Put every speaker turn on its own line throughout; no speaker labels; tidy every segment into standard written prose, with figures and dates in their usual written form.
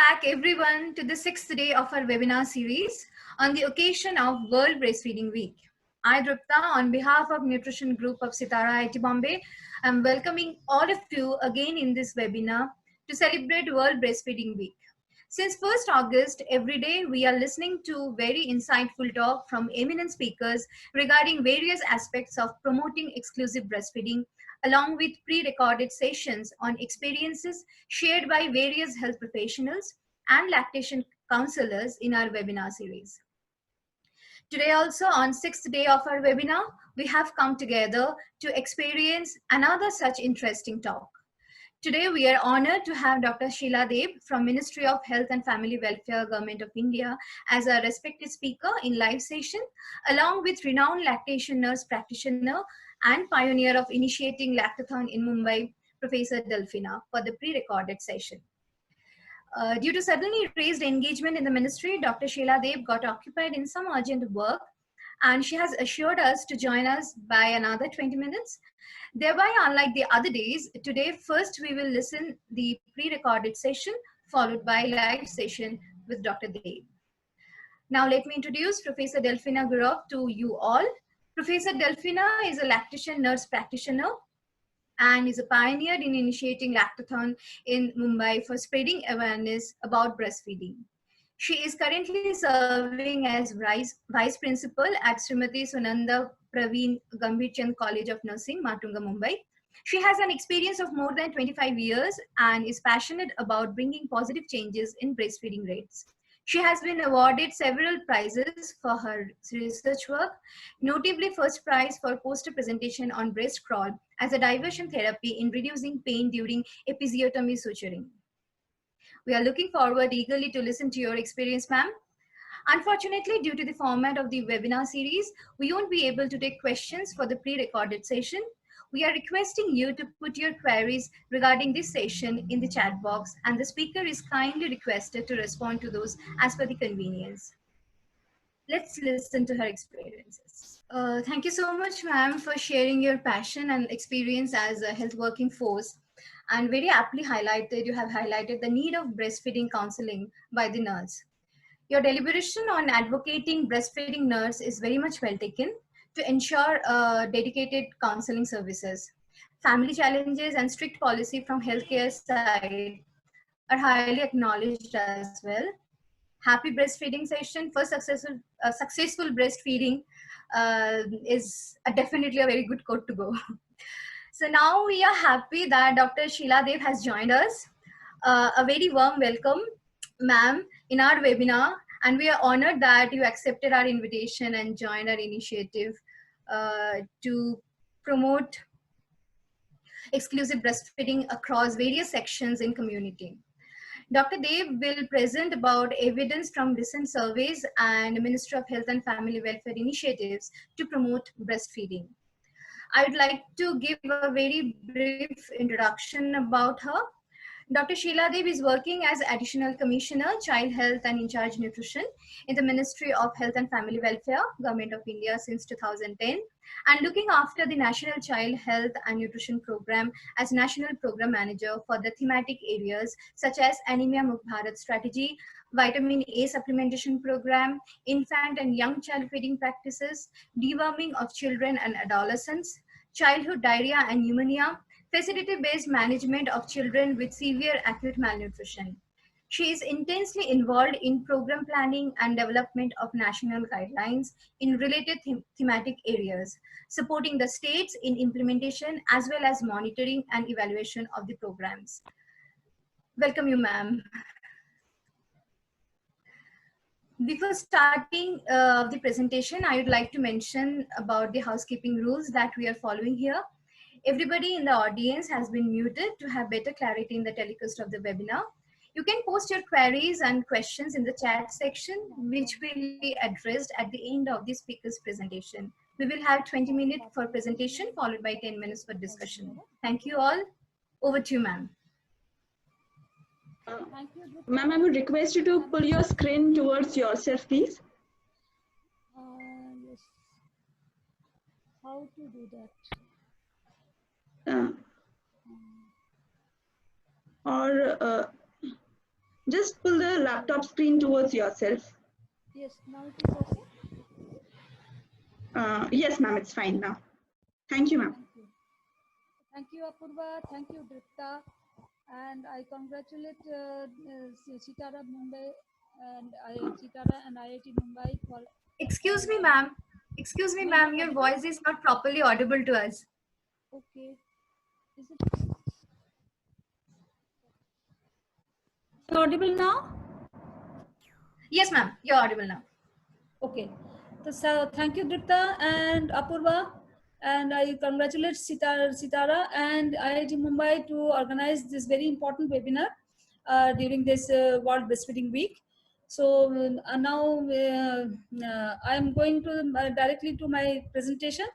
back everyone to the sixth day of our webinar series on the occasion of World Breastfeeding Week. I, Drupta, on behalf of Nutrition Group of Sitara IIT Bombay, am welcoming all of you again in this webinar to celebrate World Breastfeeding Week. Since 1st August, every day we are listening to very insightful talk from eminent speakers regarding various aspects of promoting exclusive breastfeeding, along with pre-recorded sessions on experiences shared by various health professionals and lactation counselors in our webinar series. Today also, on 6th day of our webinar, we have come together to experience another such interesting talk. Today, we are honored to have Dr. Sheila Deb from Ministry of Health and Family Welfare, Government of India, as a respected speaker in live session, along with renowned lactation nurse practitioner and pioneer of initiating Lactathon in Mumbai, Professor Delfina, for the pre-recorded session. Due to suddenly raised engagement in the ministry, Dr. Sheila Deb got occupied in some urgent work, and she has assured us to join us by another 20 minutes. Thereby, unlike the other days, today first we will listen the pre-recorded session followed by live session with Dr. Deb. Now let me introduce Professor Delfina Gurov to you all. Professor Delfina is a lactation nurse practitioner and is a pioneer in initiating Lactathon in Mumbai for spreading awareness about breastfeeding. She is currently serving as Vice Principal at Srimati Sunanda Praveen Gambhirchand College of Nursing, Matunga, Mumbai. She has an experience of more than 25 years and is passionate about bringing positive changes in breastfeeding rates. She has been awarded several prizes for her research work, notably first prize for poster presentation on breast crawl as a diversion therapy in reducing pain during episiotomy suturing. We are looking forward eagerly to listen to your experience, ma'am. Unfortunately, due to the format of the webinar series, we won't be able to take questions for the pre-recorded session. We are requesting you to put your queries regarding this session in the chat box, and the speaker is kindly requested to respond to those as per the convenience. Let's listen to her experiences. Thank you so much, ma'am, for sharing your passion and experience as a health working force. And very aptly highlighted, you have highlighted the need of breastfeeding counseling by the nurse. Your deliberation on advocating breastfeeding nurse is very much well taken to ensure dedicated counseling services. Family challenges and strict policy from healthcare side are highly acknowledged as well. Happy breastfeeding session for successful breastfeeding is definitely a very good quote to go. So now we are happy that Dr. Sheila Deb has joined us. A very warm welcome, ma'am, in our webinar. And we are honored that you accepted our invitation and joined our initiative to promote exclusive breastfeeding across various sections in community. Dr. Deb will present about evidence from recent surveys and Ministry of Health and Family Welfare initiatives to promote breastfeeding. I would like to give a very brief introduction about her. Dr. Sheila Deb is working as Additional Commissioner, Child Health and In Charge Nutrition in the Ministry of Health and Family Welfare, Government of India since 2010, and looking after the National Child Health and Nutrition Program as National Program Manager for the thematic areas such as Anemia Mukt Bharat Strategy, Vitamin A Supplementation Program, Infant and Young Child Feeding Practices, Deworming of Children and Adolescents, Childhood Diarrhea and Pneumonia, facility-based management of children with severe acute malnutrition. She is intensely involved in program planning and development of national guidelines in related thematic areas, supporting the states in implementation as well as monitoring and evaluation of the programs. Welcome you, ma'am. Before starting the presentation, I would like to mention about the housekeeping rules that we are following here. Everybody in the audience has been muted to have better clarity in the telecast of the webinar. You can post your queries and questions in the chat section, which will be addressed at the end of the speaker's presentation. We will have 20 minutes for presentation, followed by 10 minutes for discussion. Thank you all. Over to you, ma'am.
Ma'am, I would request you to pull your screen towards yourself, please.
Yes. How to do that?
Just pull the laptop screen towards yourself.
Yes, now it is okay.
Yes, ma'am, it's fine now. Thank you, ma'am.
Thank you. Thank you, Apurva. Thank you, Dripta. And I congratulate Sitara Mumbai and Sitara and IIT Mumbai for.
Excuse me, ma'am. Excuse me,
Am I
ma'am.
not
Your
audible?
voice is not properly audible to us.
Okay. Is it audible now?
Yes, ma'am. You're audible now.
Okay. So thank you, Dripta and Apurva. And I congratulate Sitara and IIT Mumbai to organize this very important webinar during this World Breastfeeding Week. So now I am going to directly to my presentation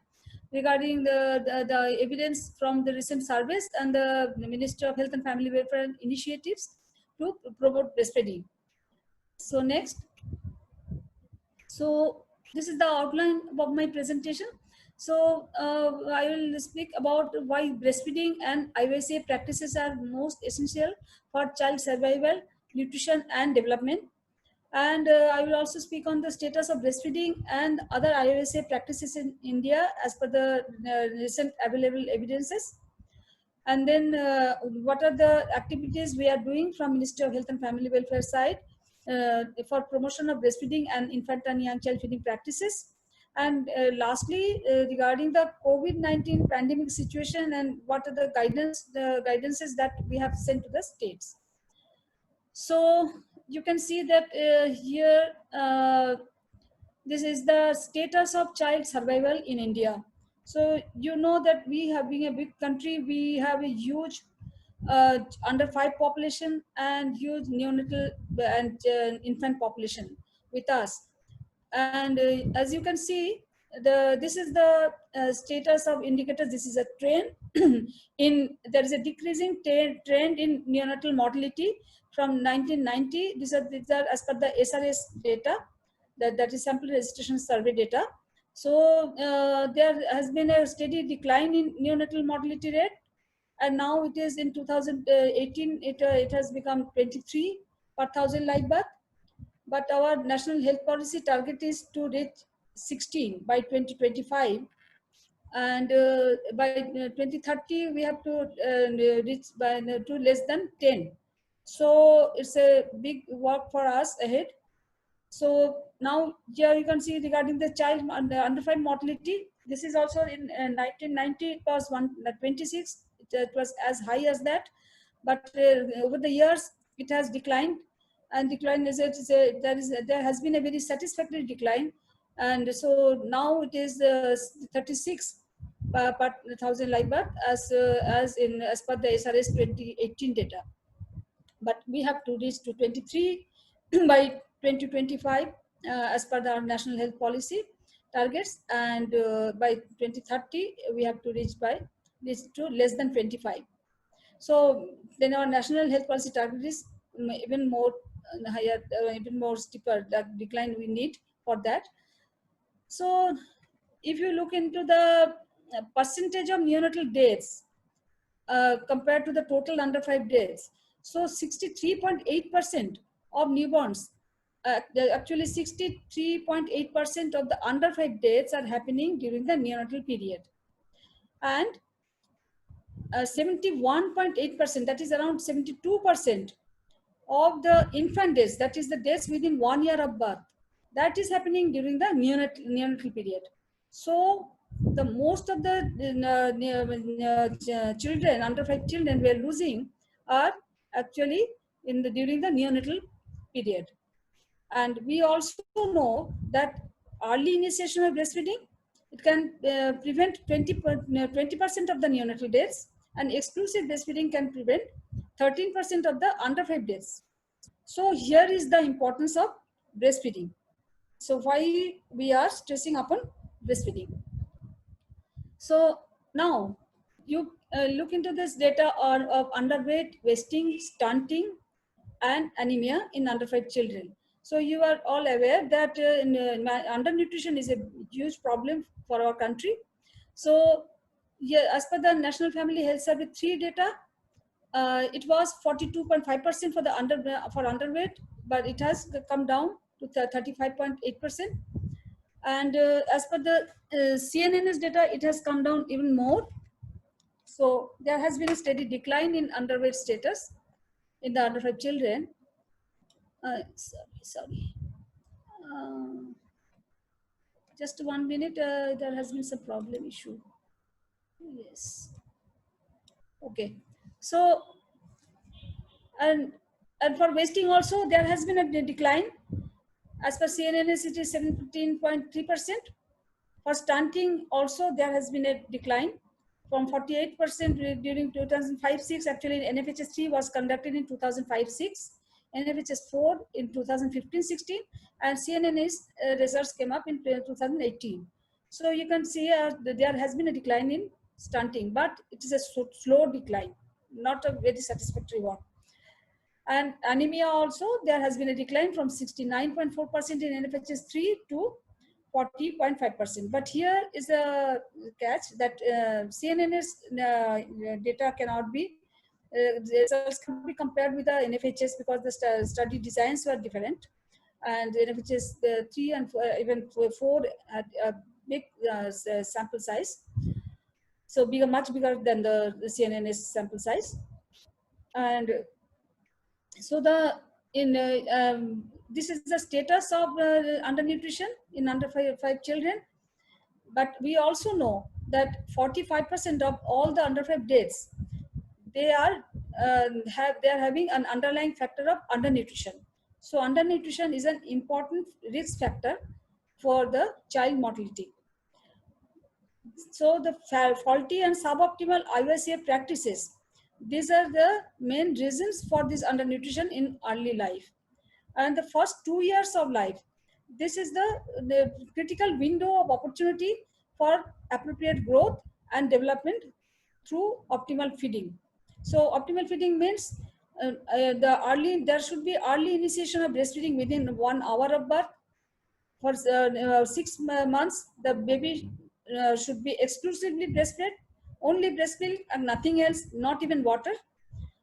regarding the evidence from the recent surveys and the Ministry of Health and Family Welfare initiatives to promote breastfeeding. So next. So this is the outline of my presentation. So I will speak about why breastfeeding and IOSA practices are most essential for child survival, nutrition and development. And I will also speak on the status of breastfeeding and other IOSA practices in India as per the recent available evidences. And then what are the activities we are doing from Ministry of Health and Family Welfare side for promotion of breastfeeding and infant and young child feeding practices. And lastly, regarding the COVID-19 pandemic situation and what are the guidances that we have sent to the states. So you can see that here, this is the status of child survival in India. So you know that we have been a big country, we have a huge under 5 population and huge neonatal and infant population with us. And as you can see, this is the status of indicators. This is a trend. In there is a decreasing trend in neonatal mortality from 1990. These are as per the SRS data, that is sample registration survey data. So there has been a steady decline in neonatal mortality rate, and now it is in 2018 it has become 23 per thousand live birth. But our national health policy target is to reach 16 by 2025, and by 2030 we have to reach by to less than 10. So it's a big work for us ahead. So now here you can see regarding the child under 5 mortality. This is also in 1990 it was 126. It was as high as that, but over the years it has declined, and decline is there has been a very satisfactory decline, and so now it is 36 per thousand live birth as per the SRS 2018 data. But we have to reach to 23 by 2025 as per our national health policy targets, and by 2030 we have to reach to less than 25. So then our national health policy target is even more higher, even more steeper, that decline we need for that. So if you look into the percentage of neonatal deaths compared to the total under 5 deaths, so 63.8% of newborns, actually 63.8% of the under 5 deaths are happening during the neonatal period, and 71.8%, that is around 72% of the infant deaths, that is the deaths within 1 year of birth, that is happening during the neonatal period. So the most of the children, under 5 children we are losing are actually during the neonatal period. And we also know that early initiation of breastfeeding, it can prevent 20% of the neonatal deaths, and exclusive breastfeeding can prevent 13% of the under 5 deaths. So here is the importance of breastfeeding. So why we are stressing upon breastfeeding. So now you look into this data of underweight, wasting, stunting, and anemia in under 5 children. So you are all aware that undernutrition is a huge problem for our country. So yeah, as per the National Family Health Survey 3 data, It was 42.5% for the underweight, but it has come down to 35.8%. And as per the CNNS data, it has come down even more. So there has been a steady decline in underweight status in the under 5 children. Sorry. Just 1 minute. There has been some problem issue. Yes. Okay. So and for wasting also there has been a decline. As per CNNS, it is 17.3%. For stunting also there has been a decline from 48% during 2005-6. Actually, NFHS3 was conducted in 2005-6, NFHS4 in 2015-16, and CNNS results came up in 2018. So you can see there has been a decline in stunting, but it is a slow decline, not a very satisfactory one. And anemia also, there has been a decline from 69.4% in NFHS3 to 40.5%. But here is a catch that CNNS data cannot be, the results can be compared with the NFHS because the study designs were different. And NFHS 3 and even 4 had a big sample size. So much bigger than the CNNS sample size. And so this is the status of undernutrition in under 5 children. But we also know that 45% of all the under 5 deaths, they are having an underlying factor of undernutrition. So undernutrition is an important risk factor for the child mortality. So the faulty and suboptimal IOCA practices, these are the main reasons for this undernutrition in early life. And the first 2 years of life, this is the critical window of opportunity for appropriate growth and development through optimal feeding. So optimal feeding means there should be early initiation of breastfeeding within 1 hour of birth. For 6 months, the baby should be exclusively breastfed, only breast milk and nothing else, not even water.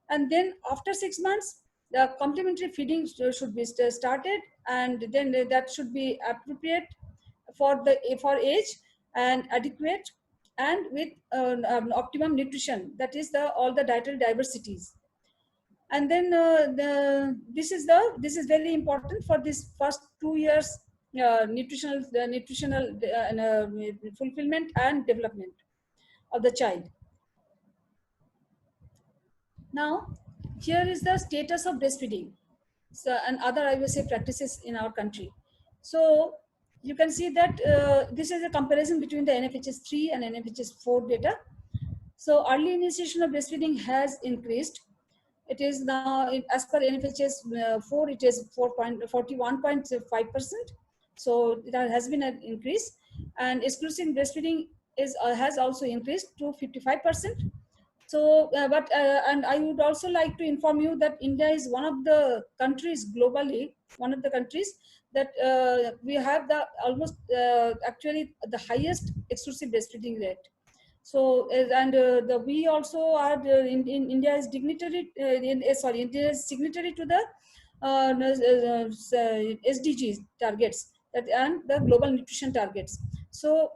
And then after 6 months, the complementary feeding should be started, and then that should be appropriate for age and adequate and with optimum nutrition. That is all the dietary diversities. And then this is very important for this first 2 years nutritional fulfillment and development of the child. Now, here is the status of breastfeeding and other IOCA practices in our country. So you can see that this is a comparison between the NFHS 3 and NFHS 4 data. So early initiation of breastfeeding has increased. It is now, as per NFHS 4, it is 41.5%. So there has been an increase, and exclusive breastfeeding has also increased to 55%. So, and I would also like to inform you that India is one of the countries globally, that we have the almost actually the highest exclusive breastfeeding rate. So, and we also are in India is dignitary. India is signatory to the SDGs targets and the global nutrition targets. So,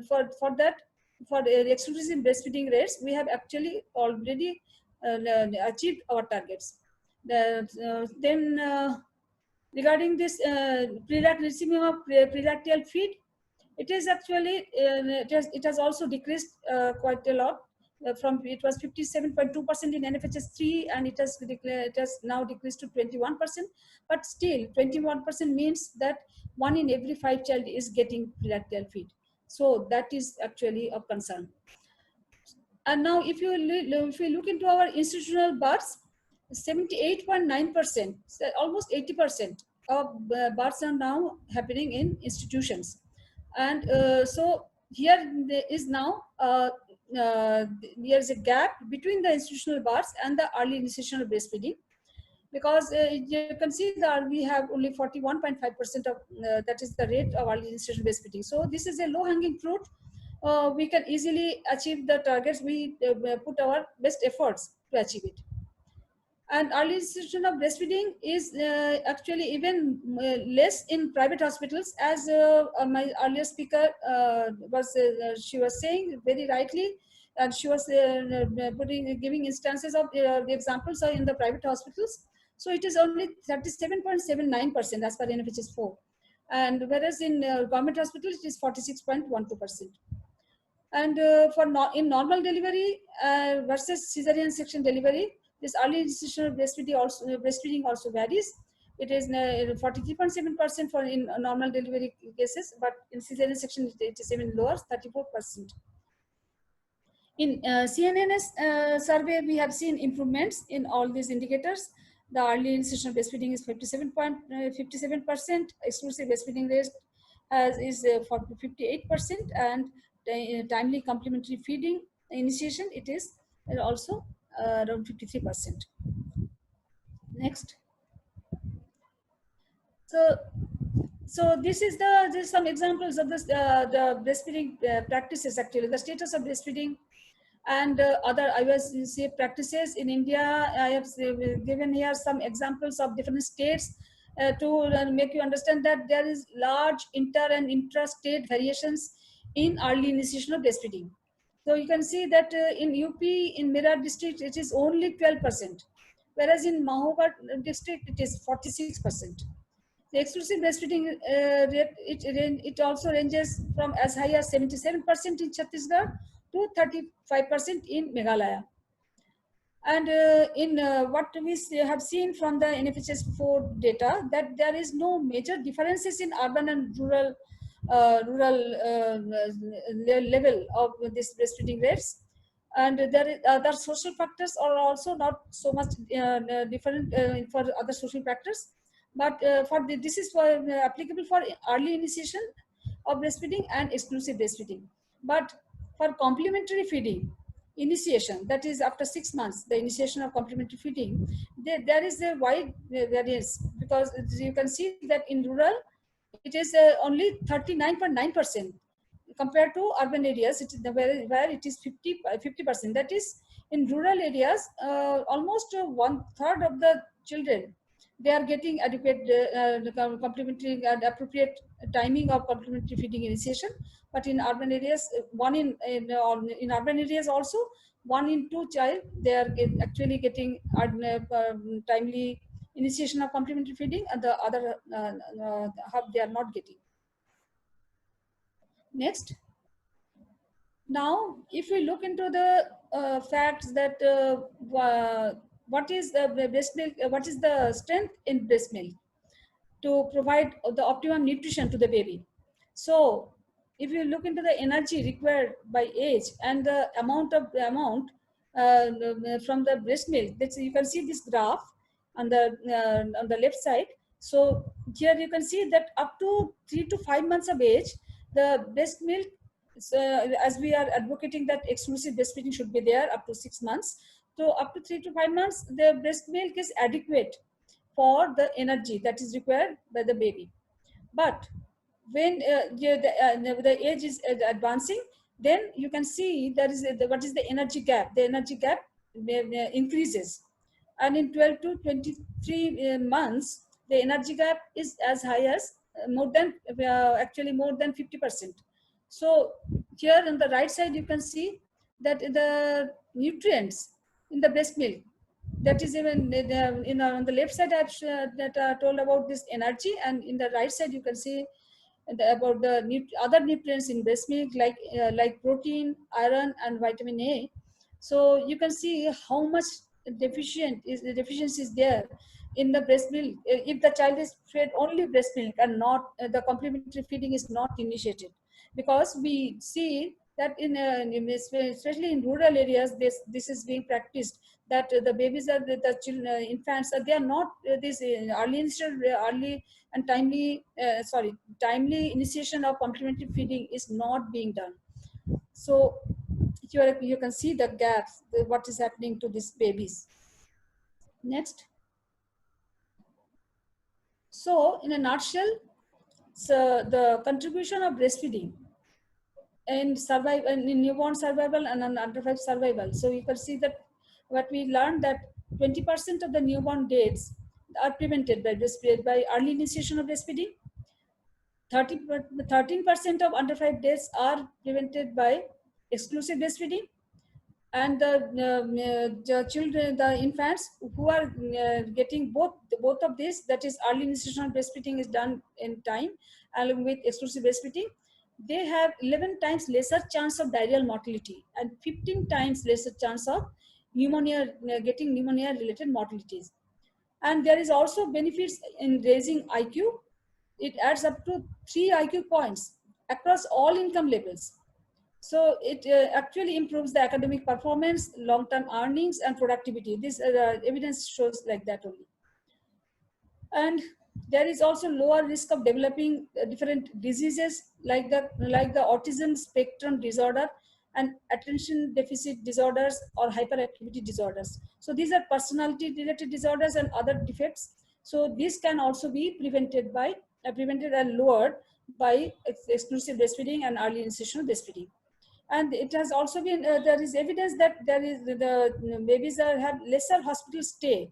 for that. For the exclusive breastfeeding rates, we have actually already achieved our targets. Then regarding this receiving of prelactal feed, it is actually it has also decreased quite a lot. It was 57.2% in NFHS 3, and it has now decreased to 21%. But still, 21% means that 1 in every 5 child is getting prelactal feed. So that is actually a concern. And now if you look into our institutional births, 78.9%, almost 80% of births are now happening in institutions. And so here there is now, there is a gap between the institutional births and the early initiation of breastfeeding. Because you can see that we have only 41.5% of that is the rate of early initiation breastfeeding. So this is a low-hanging fruit. We can easily achieve the targets. We put our best efforts to achieve it. And early institution of breastfeeding is actually even less in private hospitals, as my earlier speaker she was saying very rightly, and she was giving instances of the examples are in the private hospitals. So it is only 37.79% as per NFHS 4, and whereas in government hospitals it is 46.12%. And in normal delivery versus cesarean section delivery, this early institutional breastfeeding also varies. It is 43.7% for in normal delivery cases, but in cesarean section it is even lower, 34%. In CNNS survey, we have seen improvements in all these indicators. The early institutional breastfeeding is 57%, exclusive breastfeeding rate is 58%, and timely complementary feeding initiation, it is also around 53%. Next. So this is just some examples of this the breastfeeding practices, actually the status of breastfeeding and other IOC practices in India. I have given here some examples of different states to make you understand that there is large inter and intra-state variations in early initiation of breastfeeding. So you can see that in UP, in Meerut district, it is only 12%, whereas in Mahobad district, it is 46%. The exclusive breastfeeding rate, it also ranges from as high as 77% in Chhattisgarh to 35% in Meghalaya. And in what we have seen from the NFHS 4 data, that there is no major differences in urban and rural level of this breastfeeding rates. And there is other social factors are also not so much different for other social factors. But this is for applicable for early initiation of breastfeeding and exclusive breastfeeding. But for complementary feeding initiation, that is after 6 months, the initiation of complementary feeding, there is a wide variance, because you can see that in rural it is only 39.9% compared to urban areas, where it is 50%. That is, in rural areas, almost 1/3 of the children, they are getting adequate complementary and appropriate timing of complementary feeding initiation. But in urban areas, in urban areas also, 1 in 2 child, they are actually getting timely initiation of complementary feeding, and the other half they are not getting. Next. Now, if we look into the facts that what is the breast milk, what is the strength in breast milk to provide the optimum nutrition to the baby. So, if you look into the energy required by age and the amount from the breast milk, you can see this graph on the left side. So here you can see that up to 3 to 5 months of age, the breast milk, as we are advocating that exclusive breastfeeding should be there up to 6 months. So up to 3 to 5 months, the breast milk is adequate for the energy that is required by the baby. But when the age is advancing, then you can see there is what is the energy gap. The energy gap increases, and in 12 to 23 months, the energy gap is as high as actually more than 50%. So here on the right side, you can see that the nutrients in the breast milk, that is even on the left side I've told about this energy, and in the right side you can see about the other nutrients in breast milk, like protein, iron, and vitamin A. So you can see how much deficiency is there in the breast milk if the child is fed only breast milk and not the complementary feeding is not initiated. Because we see that especially in rural areas, this is being practiced, that the babies are the children, infants, they are not early and timely initiation of complementary feeding is not being done. So you can see the gaps, what is happening to these babies. Next. So in a nutshell, so the contribution of breastfeeding in newborn survival and under 5 survival. So you can see that what we learned that 20% of the newborn deaths are prevented by early initiation of breastfeeding. 13% of under 5 deaths are prevented by exclusive breastfeeding, and the children, the infants who are getting both of this, that is early initiation of breastfeeding is done in time along with exclusive breastfeeding, they have 11 times lesser chance of diarrheal mortality and 15 times lesser chance of pneumonia, getting pneumonia related mortalities. And there is also benefits in raising IQ. It adds up to 3 IQ points across all income levels. So it actually improves the academic performance, long-term earnings, and productivity. This evidence shows like that only. And there is also lower risk of developing different diseases like the autism spectrum disorder and attention deficit disorders or hyperactivity disorders. So these are personality related disorders and other defects. So these can also be prevented and lowered by exclusive breastfeeding and early initiation breastfeeding. And it has also been there is evidence that there is the babies have lesser hospital stay,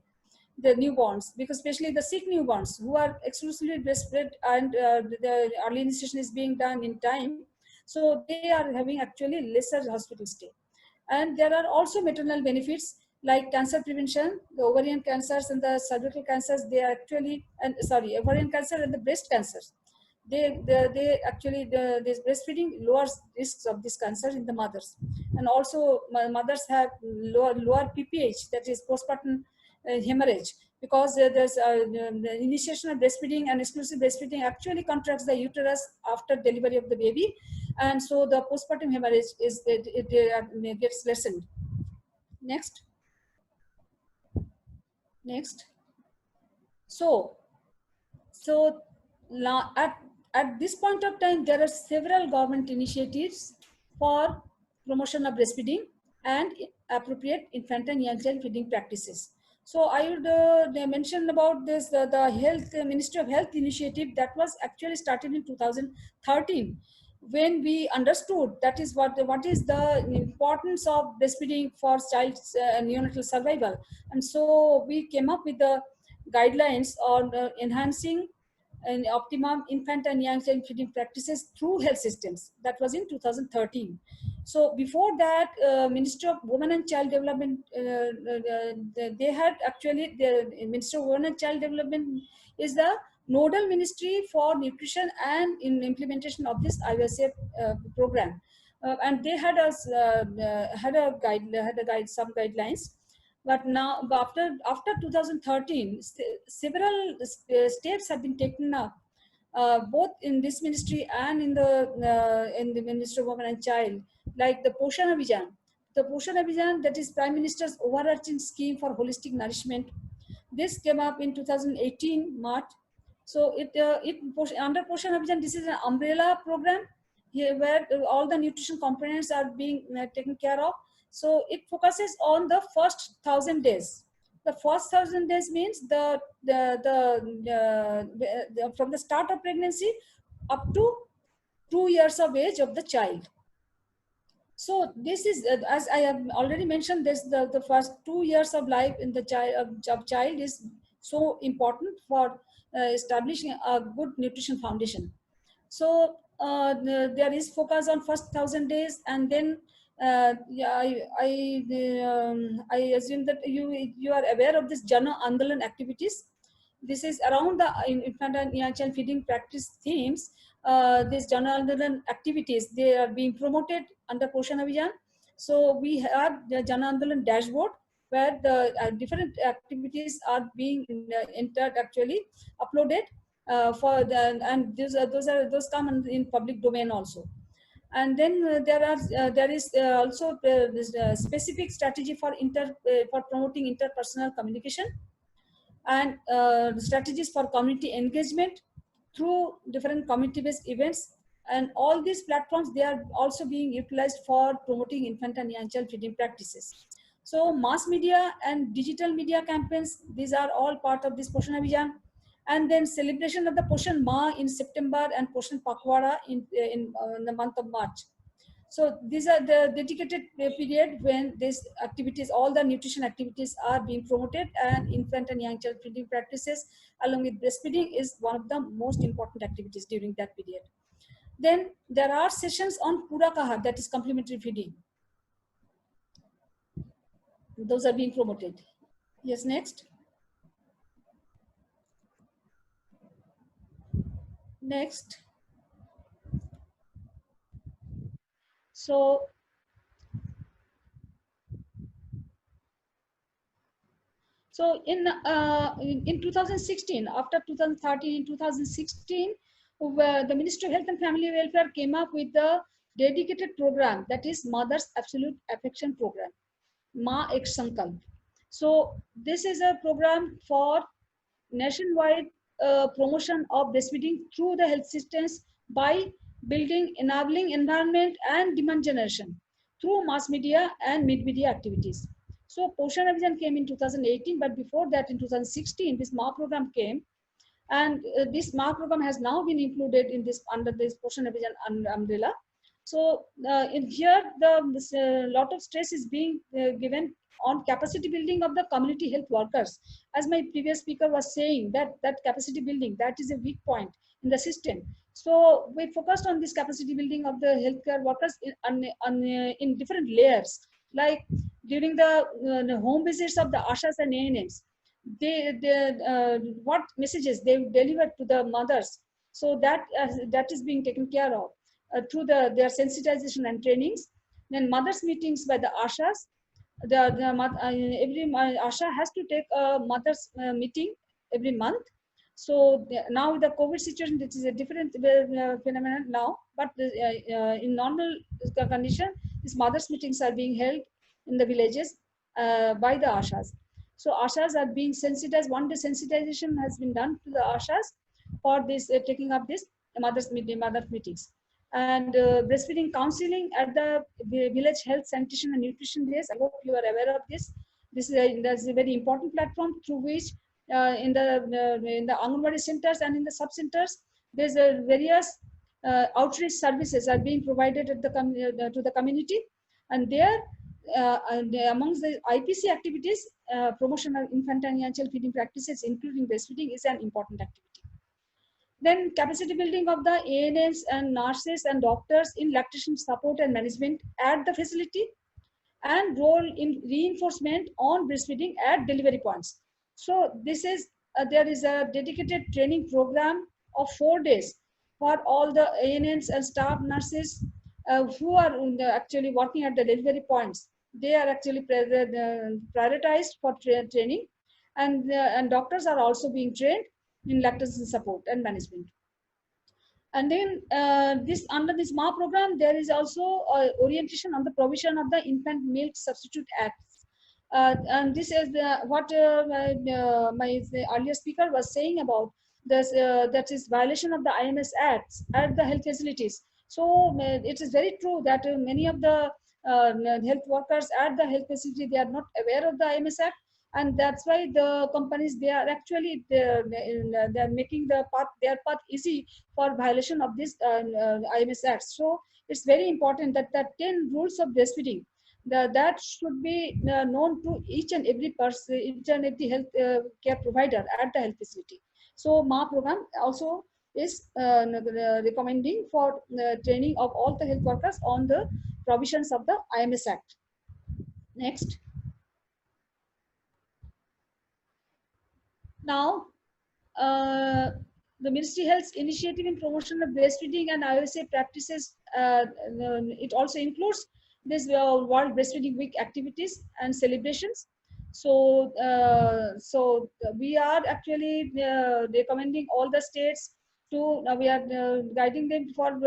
the newborns, because especially the sick newborns who are exclusively breastfed and the early initiation is being done in time, so they are having actually lesser hospital stay. And there are also maternal benefits like cancer prevention, the ovarian cancers and the cervical cancers, they are actually, and sorry, ovarian cancer and the breast cancers, they actually, this breastfeeding lowers risks of this cancer in the mothers. And also mothers have lower PPH, that is postpartum hemorrhage, because there's the initiation of breastfeeding and exclusive breastfeeding actually contracts the uterus after delivery of the baby, and so the postpartum hemorrhage is it gets lessened. Next. So at this point of time, there are several government initiatives for promotion of breastfeeding and appropriate infant and young child feeding practices. So I would mention about this, the Ministry of Health initiative that was actually started in 2013, when we understood that is what is the importance of breastfeeding for child's neonatal survival. And so we came up with the guidelines on enhancing and optimum infant and young child feeding practices through health systems. That was in 2013. So before that, Ministry of Women and Child Development, they had actually, the Ministry of Women and Child Development is the nodal ministry for nutrition and in implementation of this IWSF program. And they had some guidelines. But now, after 2013, several steps have been taken up, both in this ministry and in the Ministry of Women and Child, like the Poshan Abhijan. The Poshan Abhijan, that is Prime Minister's overarching scheme for holistic nourishment. This came up in 2018 March. So under Poshan Abhijan, this is an umbrella program here where all the nutrition components are being taken care of. So it focuses on the first 1,000 days. The first 1,000 days means from the start of pregnancy up to 2 years of age of the child. So this is, as I have already mentioned, this the first 2 years of life in the child is so important for establishing a good nutrition foundation. So there is focus on first 1,000 days, and then I assume that you are aware of this Jana Andolan activities. This is around the infant and young child feeding practice themes. These Jana Andolan activities, they are being promoted under Poshan Abhijan. So we have the Jana Andolan dashboard where the different activities are being entered, actually uploaded and those come in public domain also. And then there is also this specific strategy for promoting interpersonal communication, and strategies for community engagement through different community-based events. And all these platforms, they are also being utilized for promoting infant and young child feeding practices. So mass media and digital media campaigns, these are all part of this Poshan Abhijan. And then celebration of the Poshan Ma in September and Poshan Pakhwara in the month of March. So these are the dedicated period when these activities, all the nutrition activities are being promoted, and infant and young child feeding practices along with breastfeeding is one of the most important activities during that period. Then there are sessions on Pura Kahar, that is complementary feeding. Those are being promoted. Yes, next. Next. So in 2016, after 2013, in 2016, the Ministry of Health and Family Welfare came up with a dedicated program, that is Mother's Absolute Affection Program, Ma Ek Sankalp. So this is a program for nationwide promotion of breastfeeding through the health systems by building enabling environment and demand generation through mass media and mid-media activities. So Poshan Abhiyan came in 2018, but before that in 2016, this MA program came, and this MA program has now been included in this under this Poshan Abhiyan umbrella. So in here, the lot of stress is being given on capacity building of the community health workers. As my previous speaker was saying, that capacity building, that is a weak point in the system. So we focused on this capacity building of the healthcare workers in different layers, like during the home visits of the ASHAs and ANMs. What messages they deliver to the mothers, so that is being taken care of through their sensitization and trainings. Then mothers meetings by the ASHAs. Every ASHA has to take a mothers meeting every month. So now with the COVID situation, this is a different phenomenon now. But in normal condition, these mothers meetings are being held in the villages by the ASHAs. So ASHAs are being sensitized. One day sensitization has been done to the ASHAs for this taking up this mothers meetings. And breastfeeding counseling at the village health, sanitation and nutrition days. I hope you are aware of this. This is a very important platform through which in the Anganwadi centers and in the sub centers, there's various outreach services are being provided at the to the community, and there amongst the IPC activities, promotion of infant and young child feeding practices, including breastfeeding, is an important activity. Then capacity building of the ANMs and nurses and doctors in lactation support and management at the facility, and role in reinforcement on breastfeeding at delivery points. So this is there is a dedicated training program of 4 days for all the ANMs and staff nurses who are actually working at the delivery points. They are actually prioritized for training, and doctors are also being trained in lactation support and management. And then this under this MA program, there is also orientation on the provision of the Infant Milk Substitute Acts. And this is what my earlier speaker was saying about this, that is violation of the IMS Acts at the health facilities. So it is very true that many of the health workers at the health facility, they are not aware of the IMS Act, and that's why the companies, they are actually they're making their path easy for violation of this IMS Act. So it's very important that the 10 rules of breastfeeding, that should be known to each and every person, each and every health care provider at the health facility. So MA program also is recommending for training of all the health workers on the provisions of the IMS Act. Next. Now, the Ministry of Health's initiative in promotion of breastfeeding and IOSA practices, it also includes this World Breastfeeding Week activities and celebrations. So, we are actually recommending all the states to, we are guiding them for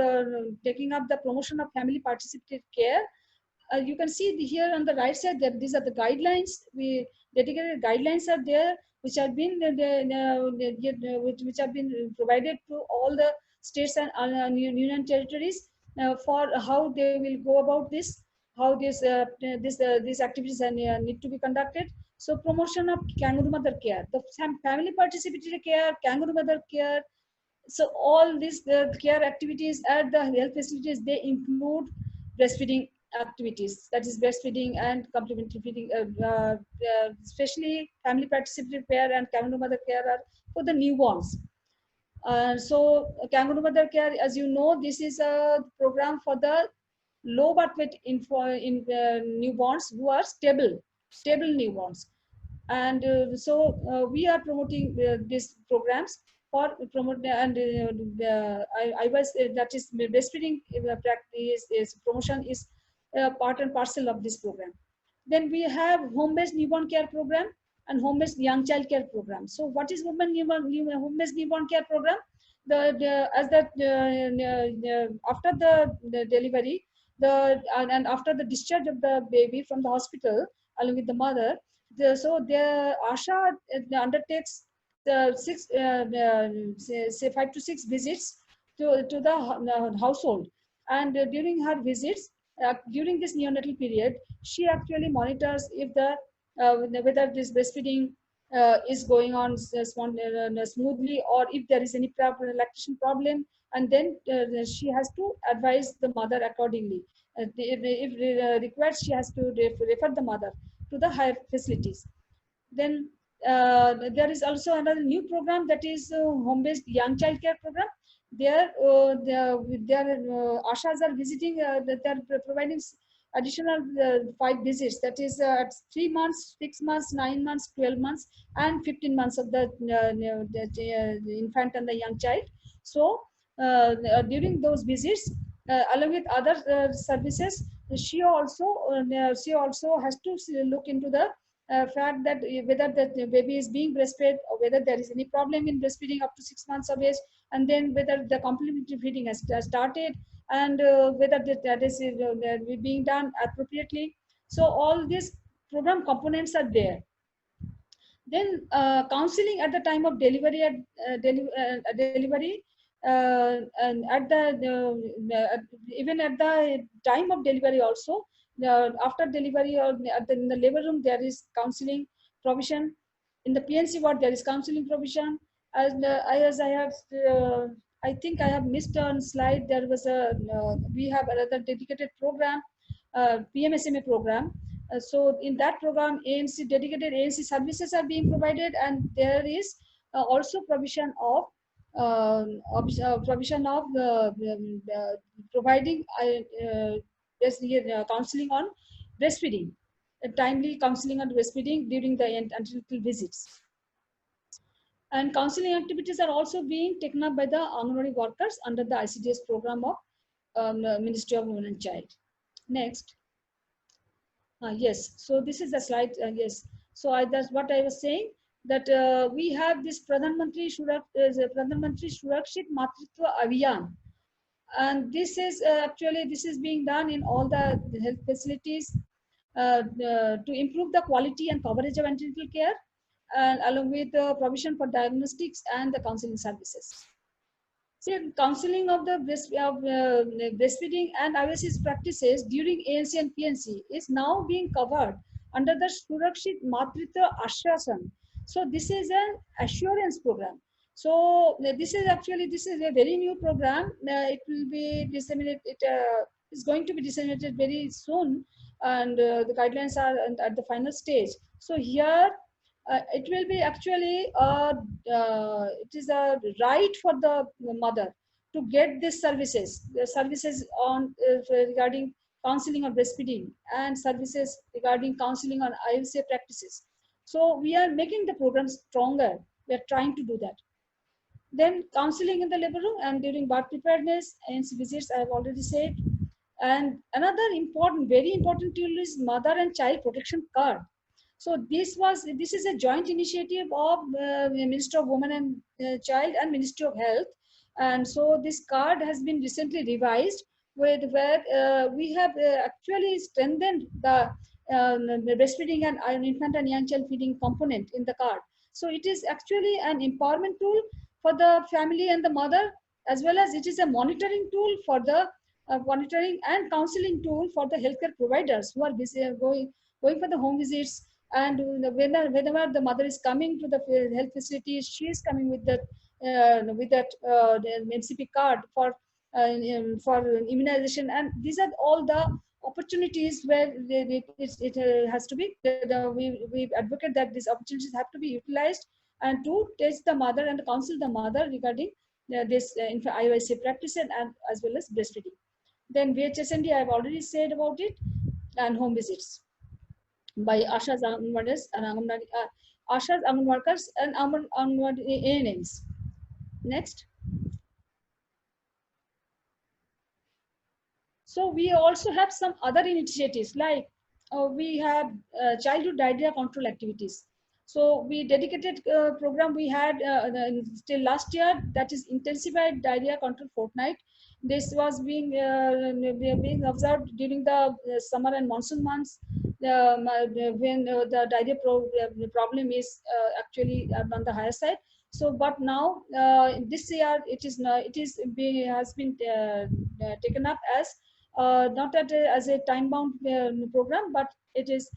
taking up the promotion of family participative care. You can see here on the right side that these are the guidelines. We dedicated guidelines are there, which have been which have been provided to all the states and union territories for how they will go about this, how these activities need to be conducted. So promotion of kangaroo mother care, the family participatory care, kangaroo mother care. So all these care activities at the health facilities, they include breastfeeding activities, that is breastfeeding and complementary feeding, especially family participative care and kangaroo mother care are for the newborns. Kangaroo mother care, as you know, this is a program for the low birth weight in newborns who are stable newborns. And we are promoting these programs for promote and I was that is breastfeeding practice is promotion is part and parcel of this program. Then we have home-based newborn care program and home-based young child care program. So what is home-based newborn care program? After the delivery, and after the discharge of the baby from the hospital along with the mother, the ASHA undertakes the say 5 to 6 visits to the household, and during her visits, during this neonatal period, she actually monitors if the whether this breastfeeding is going on smoothly, or if there is any lactation problem, and then she has to advise the mother accordingly. If required, she has to refer the mother to the higher facilities. Then there is also another new program, that is home-based young child care program. There, their ashas are visiting, they are providing additional 5 visits, that is at 3 months, 6 months, 9 months, 12 months, and 15 months of the infant and the young child. So during those visits, along with other services, she also has to look into the fact that whether the baby is being breastfed, or whether there is any problem in breastfeeding up to 6 months of age, and then whether the complementary feeding has started, and whether that is being done appropriately. So all these program components are there. Then counseling at the time of delivery, and at even at the time of delivery also, after delivery or in the labor room, there is counseling provision. In the PNC ward, there is counseling provision. As I have, I think I have missed on slide. There was we have another dedicated program, PMSMA program. So in that program, dedicated ANC services are being provided, and there is also provision of providing counseling on breastfeeding, timely counseling on breastfeeding during the antenatal visits. And counseling activities are also being taken up by the Anganwadi workers under the ICDS program of Ministry of Women and Child. Next. Yes, so this is the slide. Yes, so that's what I was saying, that we have this Pradhan Mantri Surakshit Matritva Abhiyan, and this is actually this is being done in all the health facilities to improve the quality and coverage of antenatal care, along with the provision for diagnostics and the counseling services. See, counseling of the breastfeeding and IVC's practices during ANC and PNC is now being covered under the Surakshit Matritva Ashwasan. So this is an assurance program. So this is a very new program. It will be disseminated. It is going to be disseminated very soon, and the guidelines are at the final stage. So here it will be actually it is a right for the mother to get these services, the services on regarding counseling on breastfeeding, and services regarding counseling on IVC practices. So we are making the program stronger. We are trying to do that. Then counseling in the labor room and during birth preparedness and visits, I have already said. And another important, very important tool is mother and child protection card. So this is a joint initiative of Ministry of Women and Child and Ministry of Health, and so this card has been recently revised, where we have actually strengthened the breastfeeding and infant and young child feeding component in the card. So it is actually an empowerment tool for the family and the mother, as well as it is a monitoring tool for the monitoring and counseling tool for the healthcare providers who are going for the home visits. And whenever the mother is coming to the health facility, she is coming with that the MCP card for for immunization, and these are all the opportunities where it has to be. We advocate that these opportunities have to be utilized and to teach the mother and counsel the mother regarding this IOSA practice and as well as breastfeeding. Then VHSND, I have already said about it, and home visits by Ashas, Anganwadis, and Ashas, Angan workers, and Anganwadi ANMs. Next. So we also have some other initiatives like we have childhood diarrhea control activities. So we dedicated program we had till last year, that is intensified diarrhea control fortnight. This was being observed during the summer and monsoon months, when the diarrhea problem is actually on the higher side. So, but now this year has been taken up as not as a time-bound program, but it is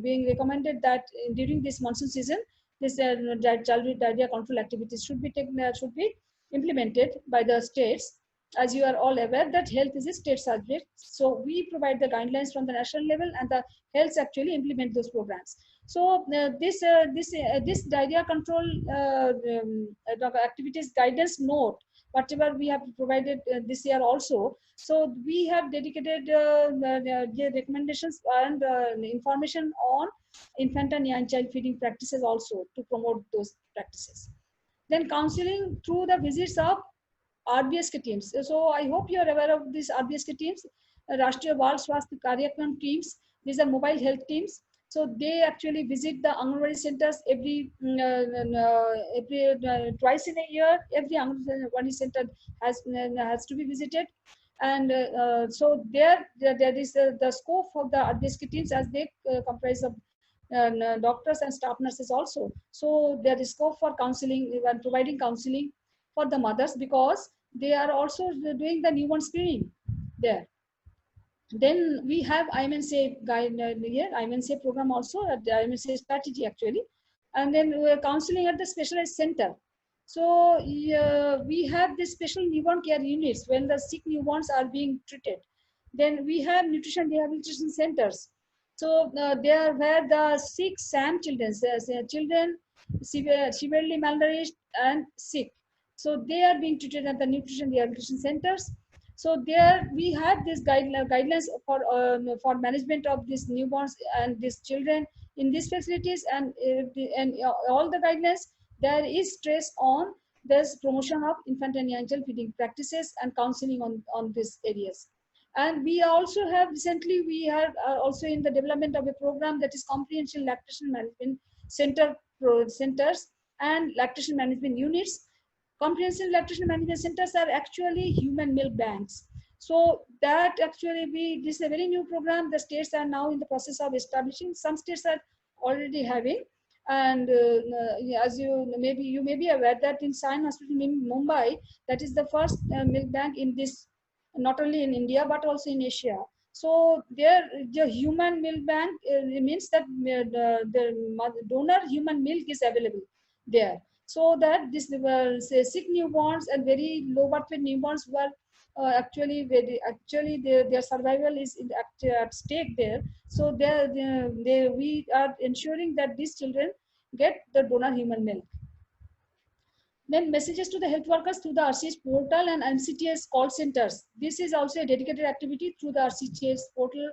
being recommended that during this monsoon season, this childhood diarrhea control activities should be taken, should be implemented by the states. As you are all aware that health is a state subject, so we provide the guidelines from the national level, and the health actually implement those programs. So this diarrhea control activities guidance note, whatever we have provided this year also. So we have dedicated the recommendations and information on infant and young child feeding practices also to promote those practices. Then counseling through the visits of RBSK teams. So I hope you are aware of these RBSK teams, Rashtriya Bal Swasthya Karyakram teams. These are mobile health teams. So they actually visit the Anganwadi centers every twice in a year. Every Anganwadi center has to be visited, and so there is the scope of the RBSK teams, as they comprise of doctors and staff nurses also. So there is scope for counseling and providing counseling for the mothers, because they are also doing the newborn screening there. Then we have IMNSA guide here, IMNSA program also, the IMNSA strategy actually, and then counseling at the specialized center. So we have the special newborn care units when the sick newborns are being treated. Then we have nutrition rehabilitation centers. So they are where the sick SAM children, children severely malnourished and sick, so they are being treated at the nutrition rehabilitation centers. So there we have this guidelines for management of these newborns and these children in these facilities, and all the guidelines, there is stress on this promotion of infant and young child feeding practices and counseling on these areas. And we also have recently, we are also in the development of a program that is comprehensive lactation management centers and lactation management units. Comprehensive lactation management centers are actually human milk banks. So that actually this is a very new program. The states are now in the process of establishing. Some states are already having, and as you may be aware that in Sion Hospital in Mumbai, that is the first milk bank in this, not only in India but also in Asia. So there, the human milk bank means that the donor human milk is available there, so that this say sick newborns and very low birth weight newborns were actually their survival is at stake there. So we are ensuring that these children get the donor human milk. Then messages to the health workers through the RCH portal and MCTS call centers. This is also a dedicated activity through the RCH portal.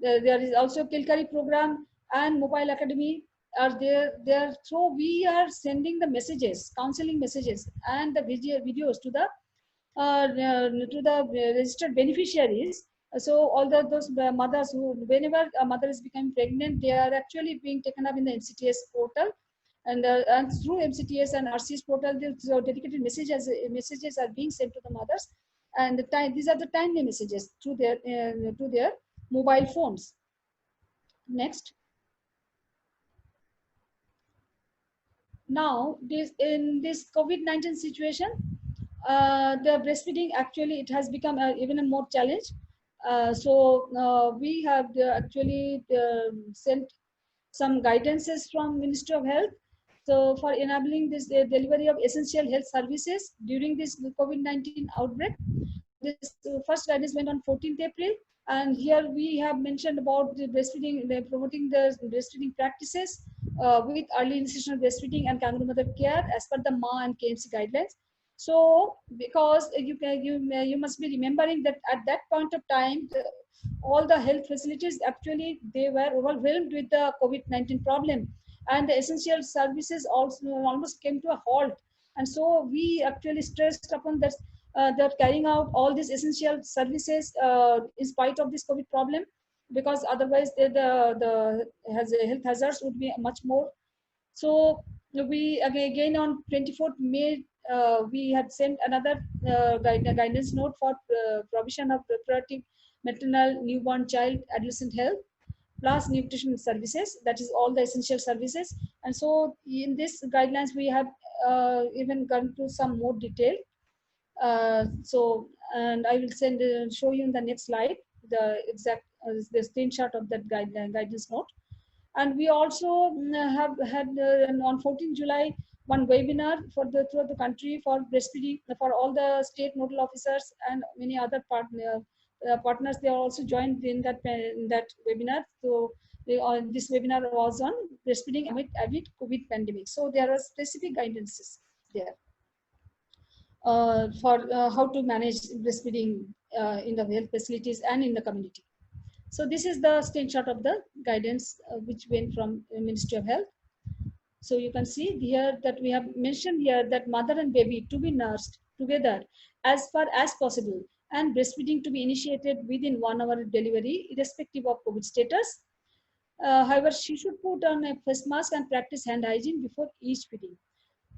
There is also Kilkari program and mobile academy are there. So we are sending the messages, counseling messages, and the videos to the registered beneficiaries. So all those mothers who, whenever a mother is becoming pregnant, they are actually being taken up in the MCTS portal. And through MCTS and RCS portal, so dedicated messages are being sent to the mothers, and these are the timely messages to their mobile phones. Next. Now, in this COVID-19 situation, the breastfeeding actually it has become even a more challenge. So we have actually sent some guidances from Ministry of Health So for enabling this delivery of essential health services during this COVID-19 outbreak, this first guidance went on 14th April. And here we have mentioned about the breastfeeding, promoting the breastfeeding practices with early initiation of breastfeeding and kangaroo mother care as per the MA and KMC guidelines. So because you must be remembering that at that point of time, all the health facilities actually they were overwhelmed with the COVID-19 problem, and the essential services also almost came to a halt. And so we actually stressed upon that that carrying out all these essential services in spite of this COVID problem, because otherwise the health hazards would be much more. So we again on 24th May we had sent another guidance note for provision of reproductive, maternal, newborn, child, adolescent health plus nutrition services. That is all the essential services. And so in this guidelines we have even gone to some more detail. And I will show you in the next slide the exact the screenshot of that guidance note. And we also have had on 14 July one webinar throughout the country for breastfeeding for all the state nodal officers and many other partners. They are also joined in that webinar. So this webinar was on breastfeeding amid COVID pandemic. So there are specific guidances there for how to manage breastfeeding in the health facilities and in the community. So this is the screenshot of the guidance which went from Ministry of Health. So you can see here that we have mentioned here that mother and baby to be nursed together as far as possible, and breastfeeding to be initiated within 1 hour of delivery, irrespective of COVID status. However, she should put on a face mask and practice hand hygiene before each feeding.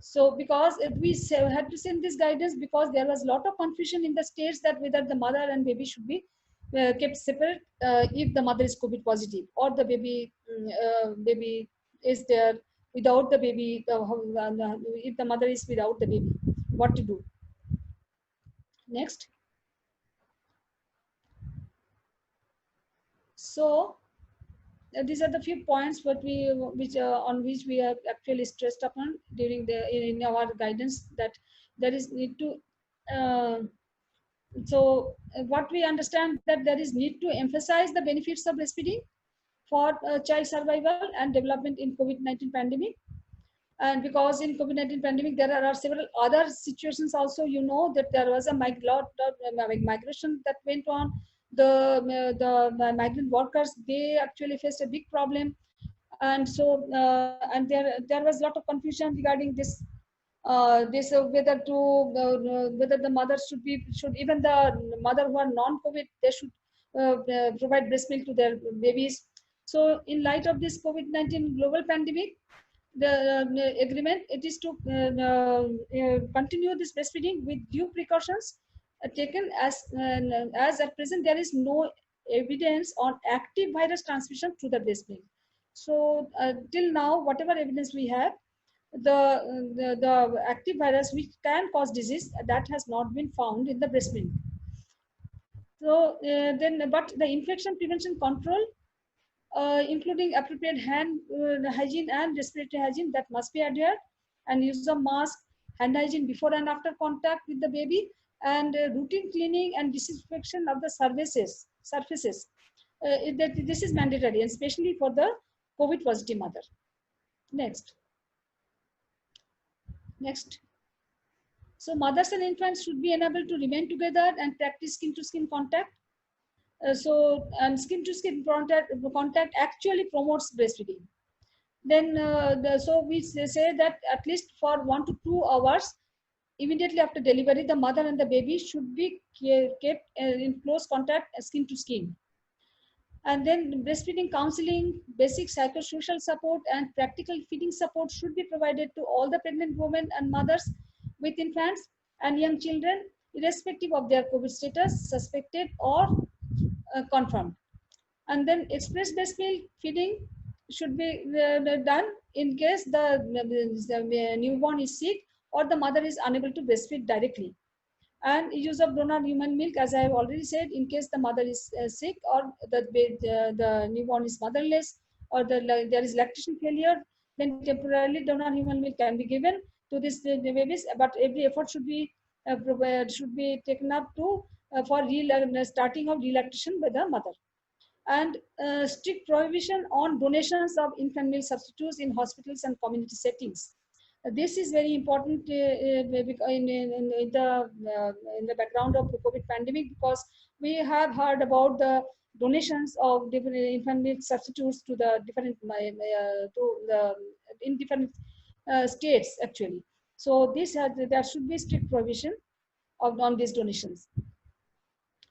So because we had to send this guidance because there was a lot of confusion in the states that whether the mother and baby should be kept separate if the mother is COVID positive, or the baby is there without the baby, if the mother is without the baby, what to do. Next. So these are the few points on which we have actually stressed upon during in our guidance, that there is need to what we understand that there is need to emphasize the benefits of breastfeeding for child survival and development in COVID-19 pandemic. And because in COVID-19 pandemic there are several other situations also, you know, that there was a migration that went on. The migrant workers, they actually faced a big problem, and so and there was a lot of confusion regarding this whether the mother should even the mother who are non-COVID, they should provide breast milk to their babies. So in light of this COVID-19 global pandemic, the agreement it is to continue this breastfeeding with due precautions taken, as at present there is no evidence on active virus transmission through the breast milk. So till now, whatever evidence we have, the active virus which can cause disease, that has not been found in the breast milk. So but the infection prevention control, including appropriate hand hygiene and respiratory hygiene, that must be adhered, and use of mask, hand hygiene before and after contact with the baby, and routine cleaning and disinfection of the surfaces. This is mandatory, and especially for the COVID positive mother. Next. So mothers and infants should be enabled to remain together and practice skin-to-skin contact. And skin-to-skin contact actually promotes breastfeeding. Then so we say that at least for 1 to 2 hours immediately after delivery, the mother and the baby should be kept in close contact, skin to skin. And then breastfeeding counseling, basic psychosocial support, and practical feeding support should be provided to all the pregnant women and mothers with infants and young children, irrespective of their COVID status, suspected or confirmed. And then express breastfeed feeding should be done in case the newborn is sick or the mother is unable to breastfeed directly. And use of donor human milk, as I have already said, in case the mother is sick or the newborn is motherless, or there is lactation failure, then temporarily donor human milk can be given to these babies. But every effort should be taken up to for starting of relactation by the mother. And strict prohibition on donations of infant milk substitutes in hospitals and community settings. This is very important in the background of the COVID pandemic, because we have heard about the donations of different infant milk substitutes to the different in different states actually. So there should be strict prohibition on these donations,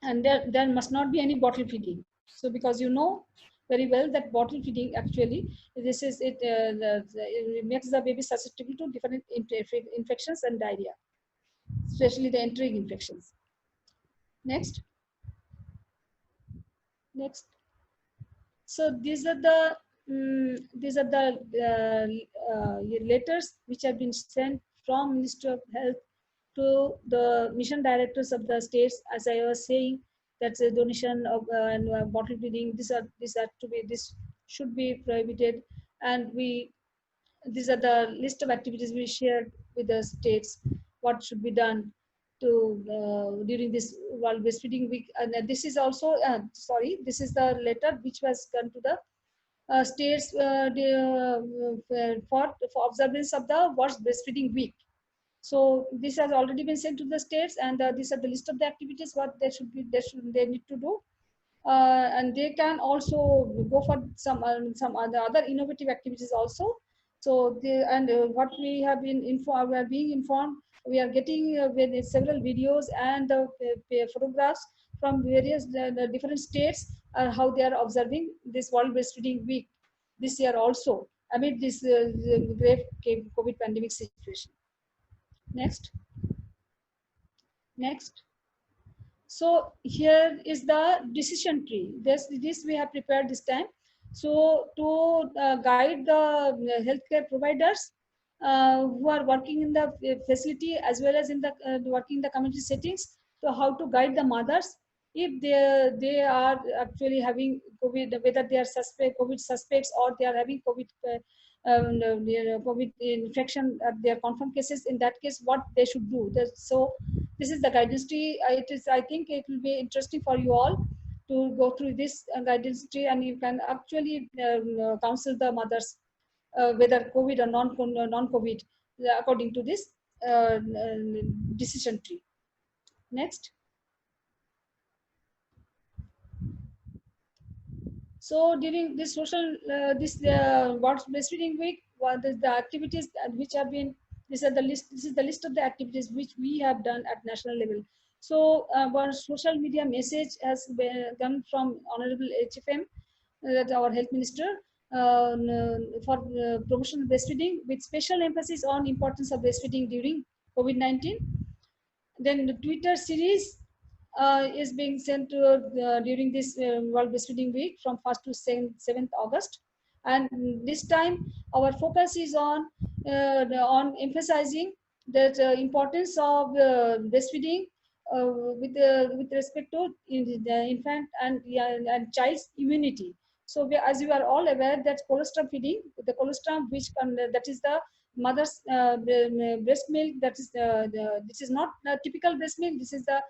and there must not be any bottle feeding. So because you know very well that bottle feeding actually, it makes the baby susceptible to different infections and diarrhea, especially the entering infections. Next. So these are the letters which have been sent from Ministry of Health to the mission directors of the states. As I was saying, that's a donation of and bottle feeding. This should be prohibited, and these are the list of activities we shared with the states. What should be done to during this World Breastfeeding Week? And this is also this is the letter which was done to the states for observance of the World Breastfeeding Week. So this has already been sent to the states, and these are the list of the activities what they need to do, and they can also go for some other innovative activities also. So what we have been informed, we are being informed, we are getting several videos and photographs from various the different states how they are observing this World Breastfeeding Week this year also amid this grave COVID pandemic situation. Next. So here is the decision tree. This we have prepared this time. So to guide the healthcare providers who are working in the facility as well as in the working in the community settings, so how to guide the mothers if they are actually having COVID, whether they are COVID suspects or they are having COVID COVID infection, they are confirmed cases. In that case, what they should do. So this is the guidance tree. I think it will be interesting for you all to go through this guidance tree, and you can actually counsel the mothers whether COVID or non-COVID according to this decision tree. Next. So during this World Breastfeeding Week, what is the activities which have been, this is the list of the activities which we have done at national level. So one social media message has been done from Honorable HFM, that our health minister, for promotion of breastfeeding with special emphasis on importance of breastfeeding during COVID-19. Then the Twitter series is being sent to during this World Breastfeeding Week from 1st to 7th August. And this time our focus is on emphasizing the importance of breastfeeding with respect to the infant and child's immunity. So as you are all aware that colostrum feeding, the colostrum which that is the mother's breast milk, that is this is not typical breast milk. This is the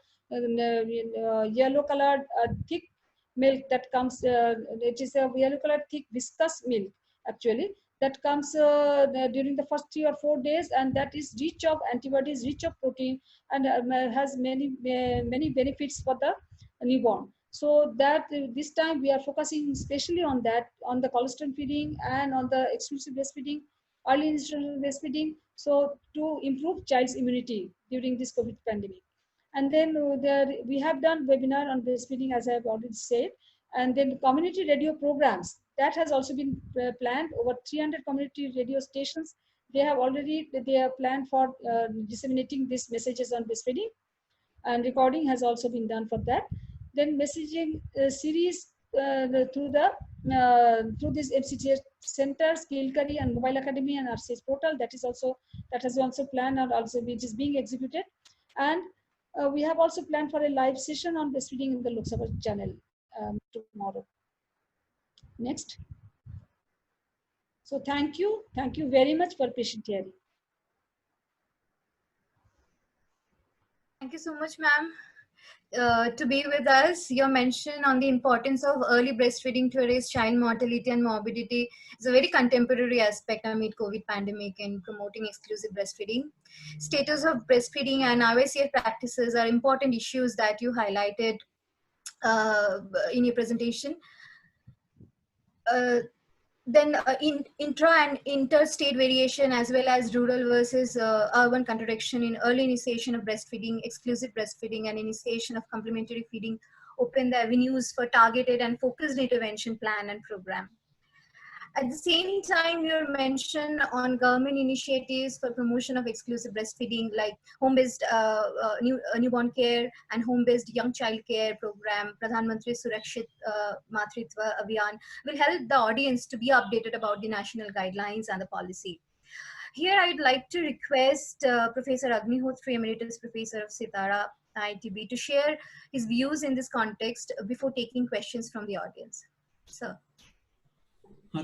yellow colored thick milk that comes. It is a yellow colored thick viscous milk actually that comes during the first 3 or 4 days, and that is rich of antibodies, rich of protein, and has many benefits for the newborn. So that this time we are focusing especially on that, on the colostrum feeding and on the exclusive breastfeeding, early institutional breastfeeding, so to improve child's immunity during this COVID pandemic. And then we have done webinar on breastfeeding, as I have already said, and then community radio programs that has also been planned. Over 300 community radio stations, they are planned for disseminating these messages on breastfeeding, and recording has also been done for that. Then messaging series through this MCTH center, Skill Curry, and Mobile Academy and RCH portal. That has also planned, and also which is being executed. And we have also planned for a live session on breastfeeding in the Lok Sabha channel tomorrow. Next. So thank you very much for patient hearing.
Thank you so much, ma'am. To be with us, your mention on the importance of early breastfeeding to erase child mortality and morbidity is a very contemporary aspect amid COVID pandemic in promoting exclusive breastfeeding. Status of breastfeeding and IVCF practices are important issues that you highlighted in your presentation. Then intra and interstate variation, as well as rural versus urban contradiction in early initiation of breastfeeding, exclusive breastfeeding, and initiation of complementary feeding open the avenues for targeted and focused intervention plan and program. At the same time, your mention on government initiatives for promotion of exclusive breastfeeding, like home-based newborn care and home-based young child care program, Pradhan Mantri Surakshit Matritva Abhiyan, will help the audience to be updated about the national guidelines and the policy. Here, I'd like to request Professor Agnihotri, Emeritus Professor of Sitara IITB, to share his views in this context before taking questions from the audience. Sir.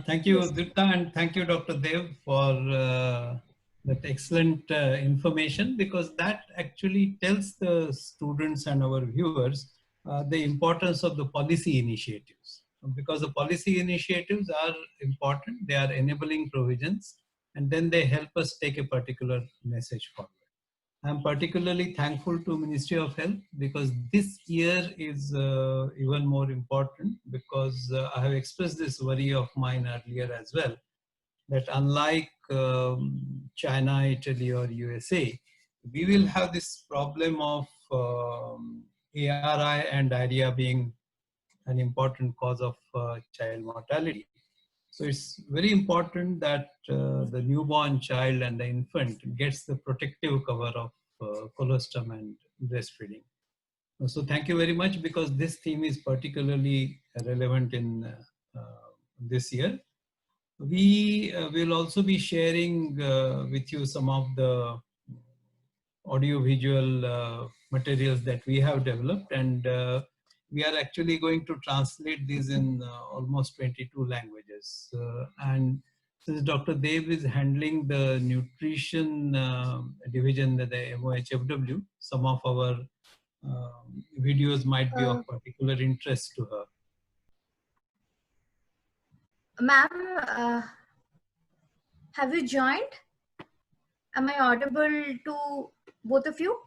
Thank you, Dutta, and thank you, Dr. Dev, for that excellent information, because that actually tells the students and our viewers the importance of the policy initiatives. Because the policy initiatives are important, they are enabling provisions, and then they help us take a particular message forward. I'm particularly thankful to Ministry of Health, because this year is even more important, because I have expressed this worry of mine earlier as well, that unlike China, Italy, or USA, we will have this problem of ARI and diarrhea being an important cause of child mortality. So it's very important that the newborn child and the infant gets the protective cover of colostrum and breastfeeding. So thank you very much, because this theme is particularly relevant in this year. We will also be sharing with you some of the audio-visual materials that we have developed, and we are actually going to translate these in almost 22 languages. And since Dr. Dev is handling the nutrition division, the MOHFW, some of our videos might be of particular interest to her.
Ma'am, have you joined? Am I audible to both of you?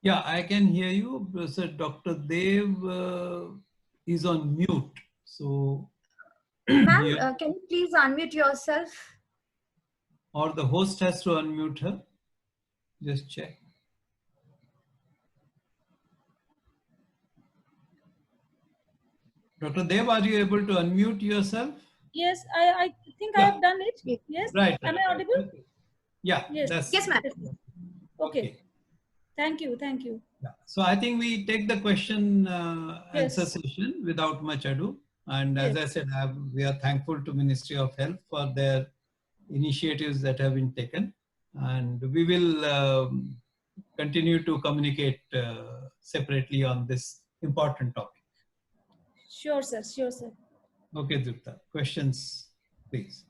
Yeah, I can hear you. So Dr. Dev is on mute. So,
ma'am, can you please unmute yourself?
Or the host has to unmute her. Just check. Dr. Dev, are you able to unmute yourself?
Yes, I think I have done it. Yes.
Right.
Am I audible?
Okay. Yeah.
Yes.
Yes, ma'am.
Okay. Thank you. Thank you.
Yeah. So I think we take the question answer session without much ado. And as I said, we are thankful to Ministry of Health for their initiatives that have been taken. And we will continue to communicate separately on this important topic.
Sure, sir. Sure, sir.
Okay, Dutta. Questions, please.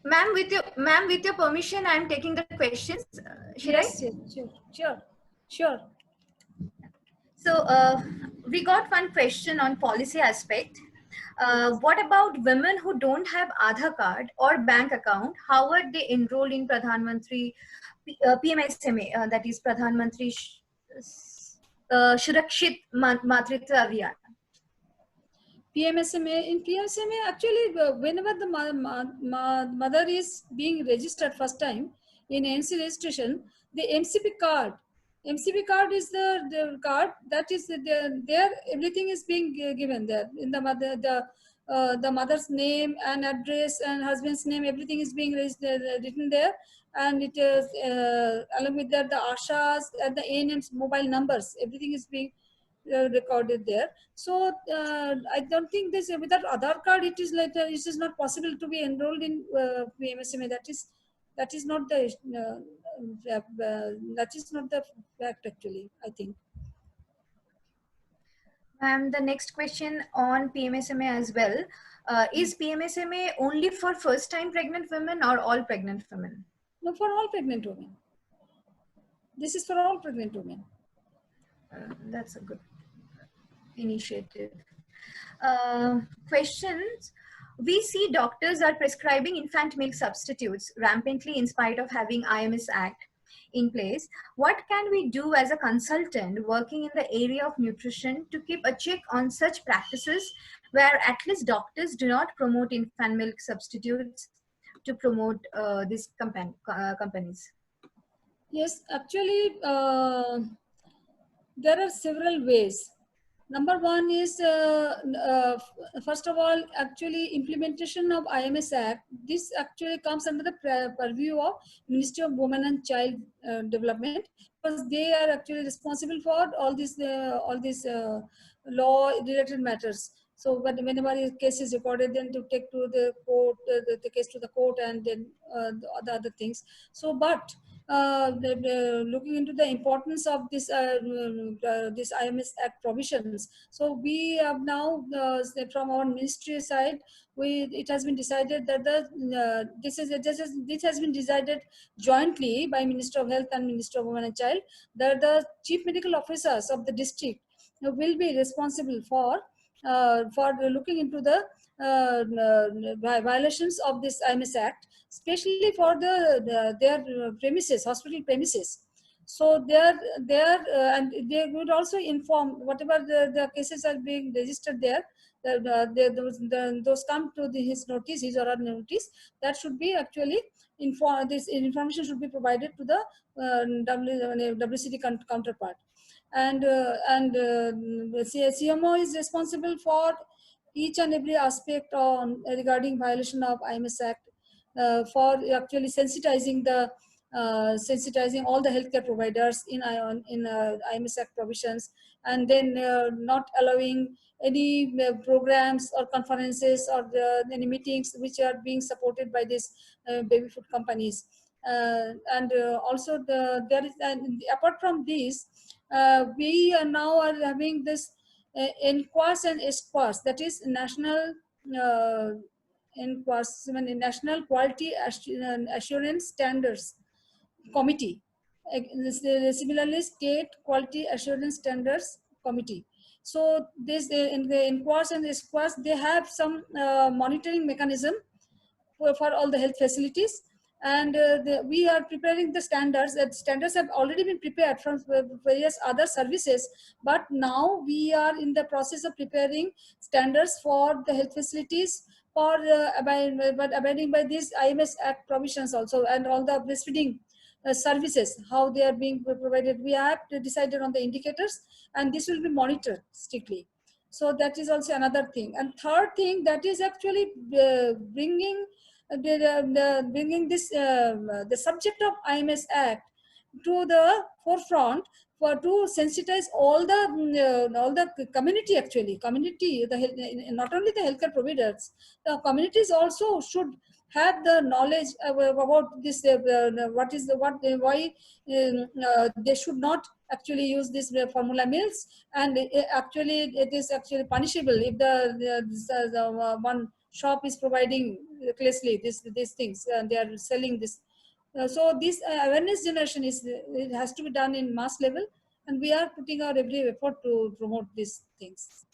Ma'am, with your permission, I am taking the questions. Should I?
Sure.
So we got one question on policy aspect. What about women who don't have Aadhaar card or bank account? How are they enrolled in Pradhan Mantri PMSMA, that is Pradhan Mantri Surakshit Matritva Abhiyan?
PMSMA, in PMSMA, actually, whenever the mother is being registered first time in MC registration, the MCP card is the card that is there. Everything is being given there in the mother's name and address and husband's name. Everything is being written there, and it is along with that the ASHAs and the ANM's mobile numbers. Everything is being recorded there. So I don't think this without Aadhaar card it is like it is not possible to be enrolled in PMSMA. That is not the that is not the fact actually, I think.
The next question on PMSMA as well. Is PMSMA only for first-time pregnant women or all pregnant women?
No, for all pregnant women. This is for all pregnant women.
That's a good initiative. Questions. We see doctors are prescribing infant milk substitutes rampantly in spite of having IMS Act in place. What can we do as a consultant working in the area of nutrition to keep a check on such practices where at least doctors do not promote infant milk substitutes to promote these companies?
Yes, actually, there are several ways. Number one is, first of all, actually implementation of IMS Act. This actually comes under the purview of Ministry of Women and Child Development, because they are actually responsible for all these law-related matters. So, whenever a case is recorded, then to take to the court, the case to the court, and then the other things. So, but looking into the importance of this this IMS Act provisions. So we have now from our ministry side, it has been decided that this has been decided jointly by Minister of Health and Minister of Women and Child, that the chief medical officers of the district will be responsible for looking into the violations of this IMS Act, especially for their premises, hospital premises. So and they would also inform whatever the cases are being registered there. Those come to his notice, his or her notice. That should be actually informed. This information should be provided to the WCD counterpart, and CMO is responsible for each and every aspect on regarding violation of IMS Act, for actually sensitizing all the healthcare providers in IMS Act provisions, and then not allowing any programs or conferences or any meetings which are being supported by these baby food companies. And also there is, apart from this, we are now having this NQAS and SQAS, that is National National Quality Assurance Standards Committee. Similarly, State Quality Assurance Standards Committee. So this in the NQAS and SQAS, they have some monitoring mechanism for all the health facilities, and we are preparing the standards. That standards have already been prepared from various other services, but now we are in the process of preparing standards for the health facilities for abiding by these IMS Act provisions also, and all the breastfeeding services, how they are being provided. We have decided on the indicators, and this will be monitored strictly. So that is also another thing. And third thing, that is actually bringing this the subject of IMS Act to the forefront, for to sensitize all the community, actually community, not only the healthcare providers, the communities also should have the knowledge about this, why they should not actually use this formula meals, and actually it is actually punishable if the one shop is providing recklessly these things, and they are selling this. So this awareness generation it has to be done in mass level, and we are putting our every effort to promote these things.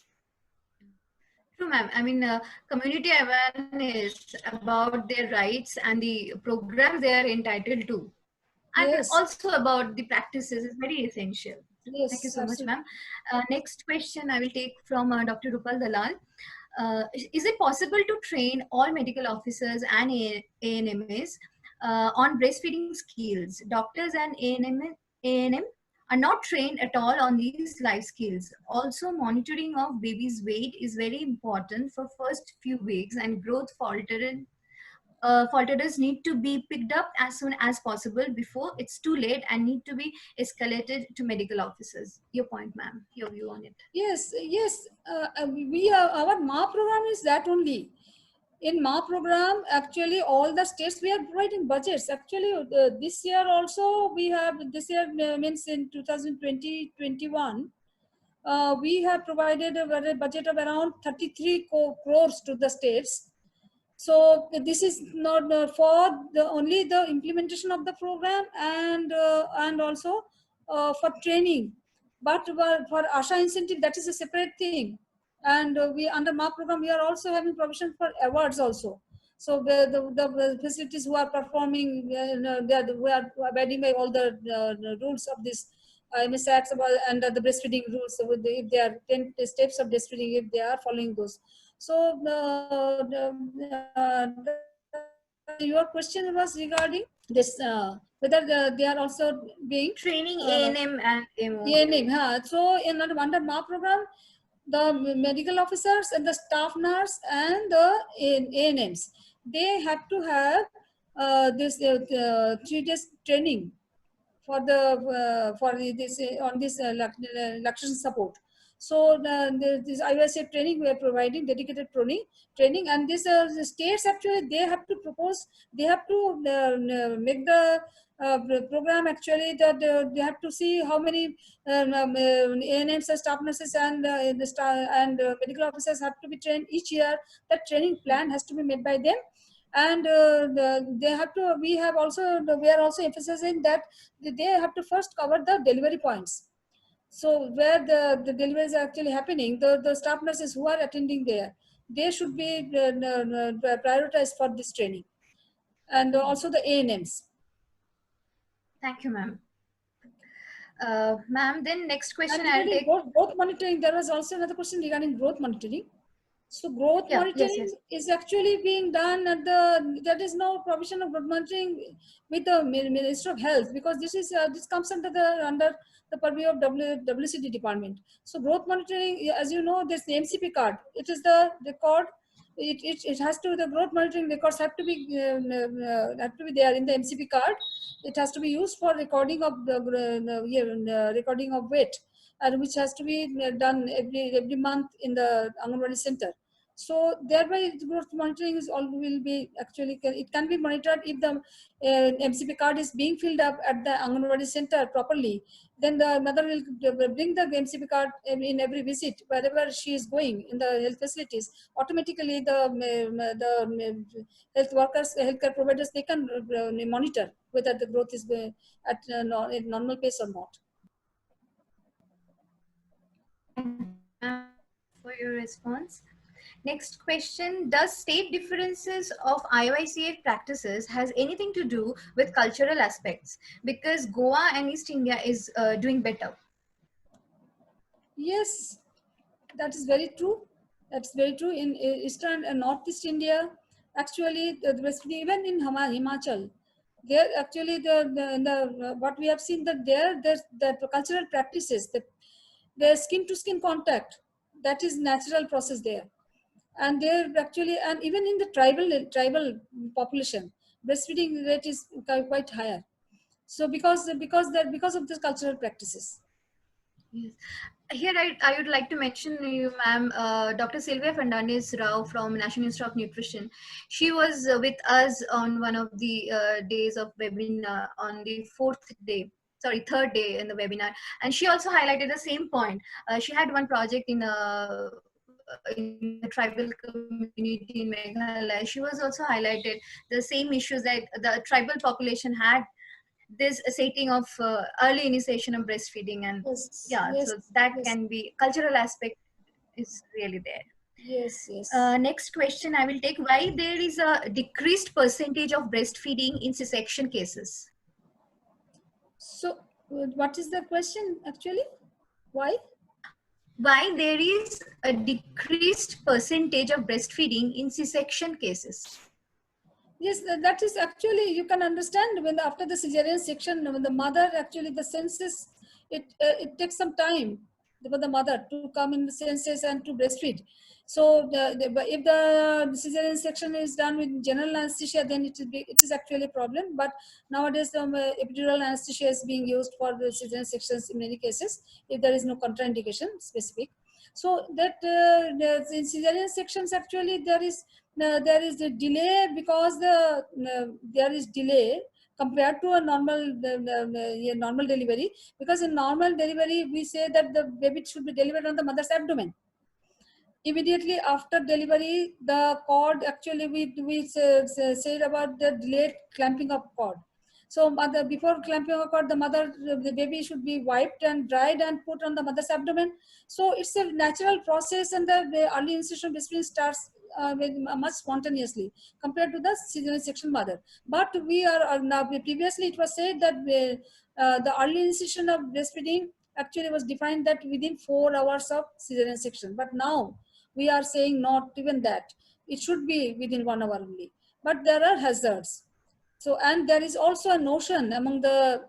True, ma'am. I mean, community awareness about their rights and the programs they are entitled to, and
Yes.
also about the practices is very essential.
Yes,
Thank you so
absolutely.
much, ma'am. Next question I will take from Dr. Rupal Dalal. Is it possible to train all medical officers and ANMs on breastfeeding skills? Doctors and ANM are not trained at all on these life skills. Also, monitoring of baby's weight is very important for first few weeks, and growth falters need to be picked up as soon as possible before it's too late and need to be escalated to medical officers. Your point, ma'am. Your view on it.
Yes, yes. We are, our MA program is that only. In MA program, actually, all the states we are providing budgets. Actually, this year also we have, this year means in 2020-21, we have provided a budget of around 33 crores to the states. So this is not for the only the implementation of the program and also for training. But for ASHA incentive, that is a separate thing. And we under MA program, we are also having provision for awards also. So the facilities who are performing, we are abiding by all the rules of this MS Acts and the breastfeeding rules. So if they are 10 steps of breastfeeding, if they are following those. So your question was regarding this, whether they are also being
Training ANM and AMO.
ANM. So in under MA program, the medical officers and the staff nurse and the ANMs, they have to have this 3 days training for the this on this lactation support. So this IOSA training we are providing, dedicated training, and this the states actually they have to propose, they have to make the program actually that they have to see how many ANMs, staff nurses and medical officers have to be trained each year. That training plan has to be made by them. And they have to, we are also emphasizing that they have to first cover the delivery points. So where the deliveries are actually happening, the staff nurses who are attending there, they should be prioritized for this training. And also the ANMs.
Thank you, ma'am. Ma'am, then next question
And
I'll take.
growth monitoring, there was also another question regarding growth monitoring. So growth monitoring is actually being done at the, there is no provision of growth monitoring with the Ministry of Health, because this is this comes under the purview of WCD department. So growth monitoring, as you know, there's the MCP card. It is the record. It has to, the growth monitoring records have to be there in the MCP card. It has to be used for recording of the recording of weight, and which has to be done every month in the Anganwadi center. So thereby growth monitoring is all will be actually, it can be monitored if the MCP card is being filled up at the Anganwadi center properly. Then the mother will bring the MCP card in every visit wherever she is going in the health facilities. Automatically the health workers, healthcare providers, they can monitor whether the growth is at a normal pace or not.
For your response. Next question, does state differences of IOICA practices has anything to do with cultural aspects? Because Goa and East India is doing better.
Yes, that is very true. That's very true. In Eastern and Northeast India, actually, even in Himachal, there actually what we have seen that there's the cultural practices, the skin to skin contact, that is natural process there. And they're actually, and even in the tribal population, breastfeeding rate is quite higher. So because of the cultural practices.
Yes. Here I would like to mention you, ma'am, Dr. Sylvia Fernandez Rao from National Institute of Nutrition. She was with us on one of the days of webinar on the third day in the webinar, and she also highlighted the same point. She had one project in the tribal community in Meghalaya. She was also highlighted the same issues that the tribal population had, this setting of early initiation of breastfeeding, and so that can be cultural aspect is really there.
Yes.
Next question I will take, why there is a decreased percentage of breastfeeding in C-section cases?
So what is the question actually? Why
there is a decreased percentage of breastfeeding in C-section cases?
Yes, that is actually, you can understand when after the cesarean section, when the mother actually the senses, it takes some time for the mother to come in the senses and to breastfeed. So but if the cesarean section is done with general anesthesia, then it is actually a problem. But nowadays, epidural anesthesia is being used for the cesarean sections in many cases if there is no contraindication specific. So that the cesarean sections, actually there is a delay, because there is delay compared to a normal delivery, because in normal delivery we say that the baby should be delivered on the mother's abdomen. Immediately after delivery, the cord, actually we said about the delayed clamping of cord. So before clamping of cord, the baby should be wiped and dried and put on the mother's abdomen. So it's a natural process, and the early insertion breastfeeding starts much spontaneously compared to the cesarean section mother. But we are now, previously it was said that the early insertion of breastfeeding actually was defined that within 4 hours of cesarean section. But now we are saying not even that. It should be within 1 hour only. But there are hazards. So, and there is also a notion among the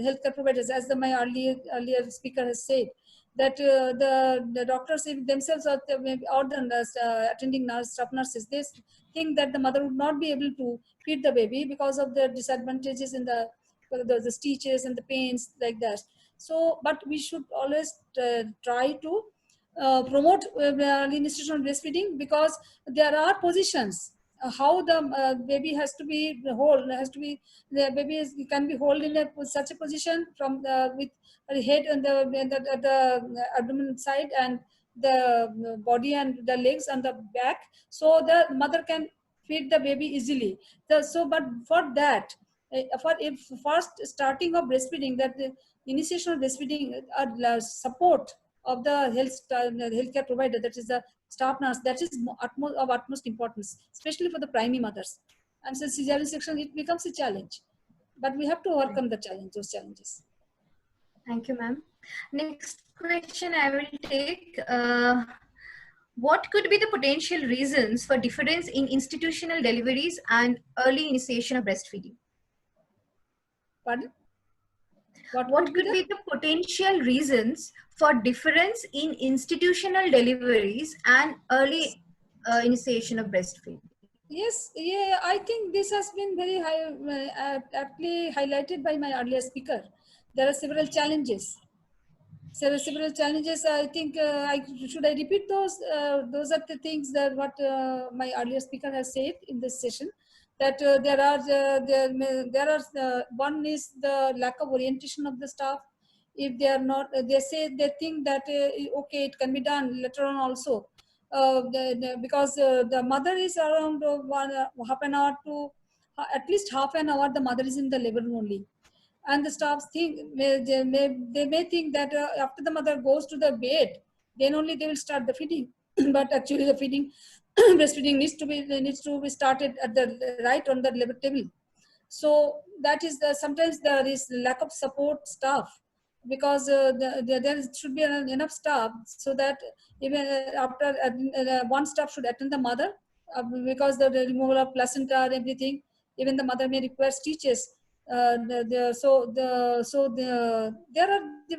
healthcare providers, as my earlier speaker has said, that the doctors themselves, or the attending nurse, staff nurses, they think that the mother would not be able to feed the baby because of the disadvantages in the stitches and the pains like that. So, but we should always try to promote institutional breastfeeding, because there are positions how the baby has to be the baby can be held in such a position from with the head and the abdomen side, and the body and the legs and the back, so the mother can feed the baby easily. But for that, for if first starting of breastfeeding, that the initiation of breastfeeding support of the healthcare provider, that is the staff nurse, that is of utmost importance, especially for the primary mothers. And so cesarean section, it becomes a challenge, but we have to overcome those challenges.
Thank you, ma'am. Next question I will take. What could be the potential reasons for difference in institutional deliveries and early initiation of breastfeeding?
Pardon?
What could be the potential reasons for difference in institutional deliveries and early initiation of breastfeeding?
Yes, yeah, I think this has been very aptly highlighted by my earlier speaker. There are several challenges. Several challenges. I think should I repeat those? Those are the things that what my earlier speaker has said in this session. That there are one is the lack of orientation of the staff. If they are not, they think that okay, it can be done later on also. Because the mother is around half an hour to at least half an hour. The mother is in the labor room only. And the staffs think they may think that after the mother goes to the bed, then only they will start the feeding. But actually, the feeding breastfeeding needs to be started at the right on the labor table. So that is sometimes there is lack of support staff, because there should be enough staff, so that even after one staff should attend the mother, because the removal of placenta and everything, even the mother may require stitches. There are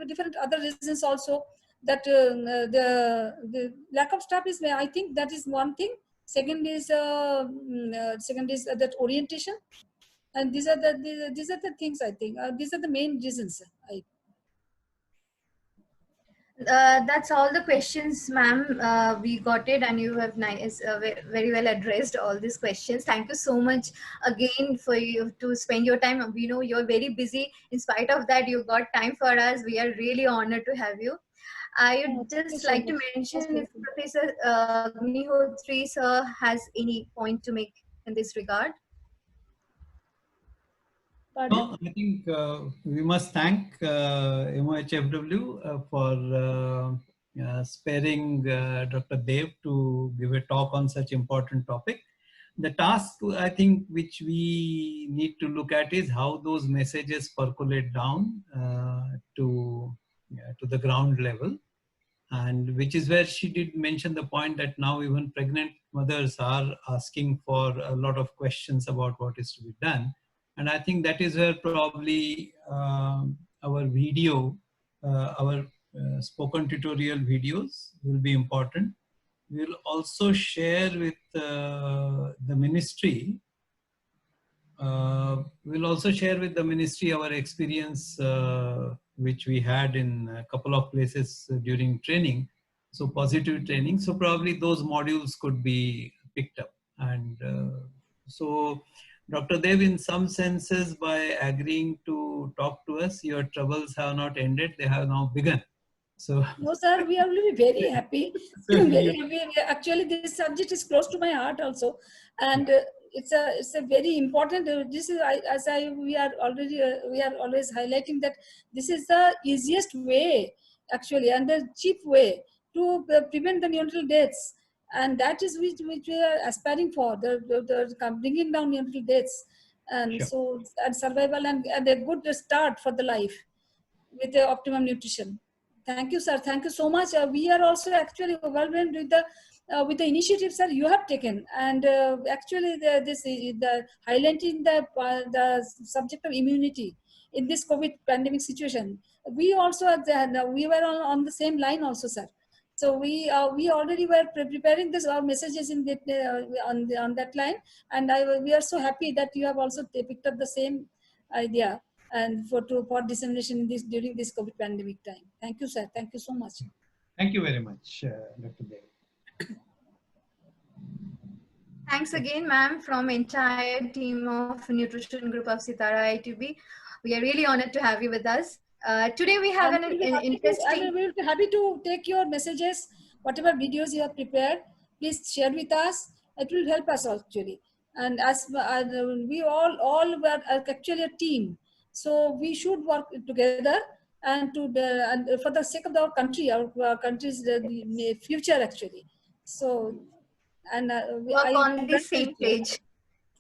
different other reasons also, that the lack of staff is, I think that is one thing. Second is that orientation, and these are the things I think. These are the main reasons.
That's all the questions, ma'am. We got it, and you have very well addressed all these questions. Thank you so much again for you to spend your time. We know you're very busy. In spite of that, you got time for us. We are really honored to have you. I would just like to mention if Professor Agnihotri sir has any point to make in this regard.
No, I think we must thank MOHFW for sparing Dr. Dev to give a talk on such important topic. The task, I think, which we need to look at is how those messages percolate down to the ground level, and which is where she did mention the point that now even pregnant mothers are asking for a lot of questions about what is to be done. And I think that is where probably our video, our spoken tutorial videos will be important. we'll also share with the ministry. We'll also share with the ministry our experience, which we had in a couple of places during training. So positive training. So probably those modules could be picked up. And so, Dr. Dev, in some senses, by agreeing to talk to us, your troubles have not ended; they have now begun. So,
No, sir, we are really very happy.
so
Very
you,
happy. Actually, this subject is close to my heart also, and it's a very important. This is as I we are already we are always highlighting that this is the easiest way actually and the cheap way to prevent the neonatal deaths, and that is which we are aspiring for the bringing down neonatal deaths, and
sure.
so and survival and a good start for the life with the optimum nutrition. Thank you, sir. Thank you so much. We are also actually overwhelmed with the initiatives that you have taken, and actually the highlighting the subject of immunity in this COVID pandemic situation. We also we were on the same line also, sir. So we already were preparing this our messages in that on that line, and we are so happy that you have also picked up the same idea and for dissemination in this during this COVID pandemic time. Thank you, sir. Thank you so much.
Thank you very much, Dr. Dev.
Thanks again, ma'am, from entire team of Nutrition Group of Sitara IITB. We are really honored to have you with us. Today we have an interesting...
We will be happy to take your messages, whatever videos you have prepared. Please share with us. It will help us actually. And as we all were actually a team, so we should work together and and for the sake of our country, our country's future actually. So and
work
I
on the same
congratulate you.
page.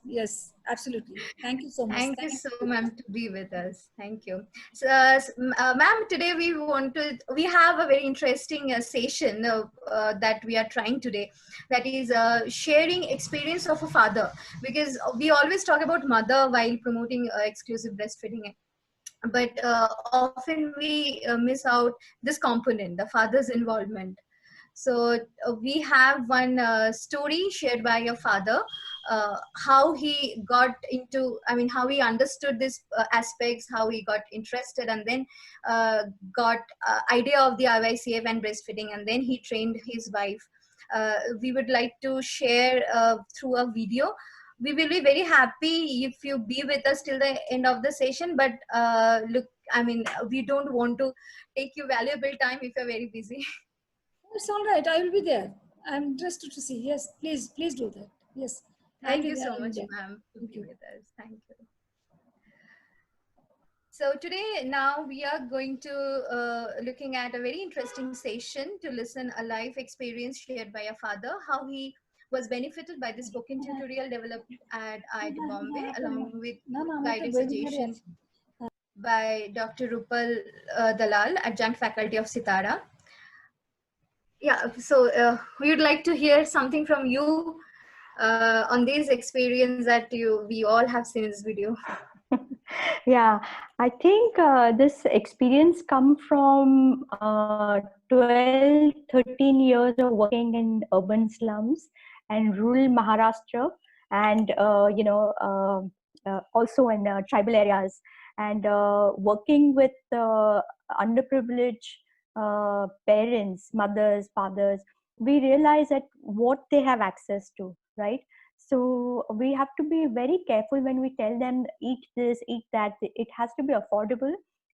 Yes, absolutely. Thank you so much.
Thank you so, ma'am, to be with us. Thank you. So, ma'am, today we have a very interesting session that we are trying today. That is sharing experience of a father, because we always talk about mother while promoting exclusive breastfeeding. But often we miss out this component, the father's involvement. So we have one story shared by your father, how he got into, I mean, how he understood these aspects, how he got interested, and then got idea of the IYCF and breastfeeding, and then he trained his wife. We would like to share through a video. We will be very happy if you be with us till the end of the session, but look, I mean, we don't want to take you valuable time if you're very busy.
It's all right. I will be there. I'm interested to see. Yes, please do that. Yes.
Thank you so much, ma'am, to be with us. Thank you. So today, now we are going to looking at a very interesting session to listen a life experience shared by a father, how he was benefited by the spoken tutorial developed at IIT Bombay along with guided suggestions by Dr. Rupal Dalal, Adjunct Faculty of Sitara. Yeah, so we would like to hear something from you on this experience that we all have seen in this video.
Yeah, I think this experience come from 12, 13 years of working in urban slums and rural Maharashtra, and also in tribal areas, and working with underprivileged parents, mothers, fathers. We realize that what they have access to, right? So we have to be very careful when we tell them eat this, eat that. It has to be affordable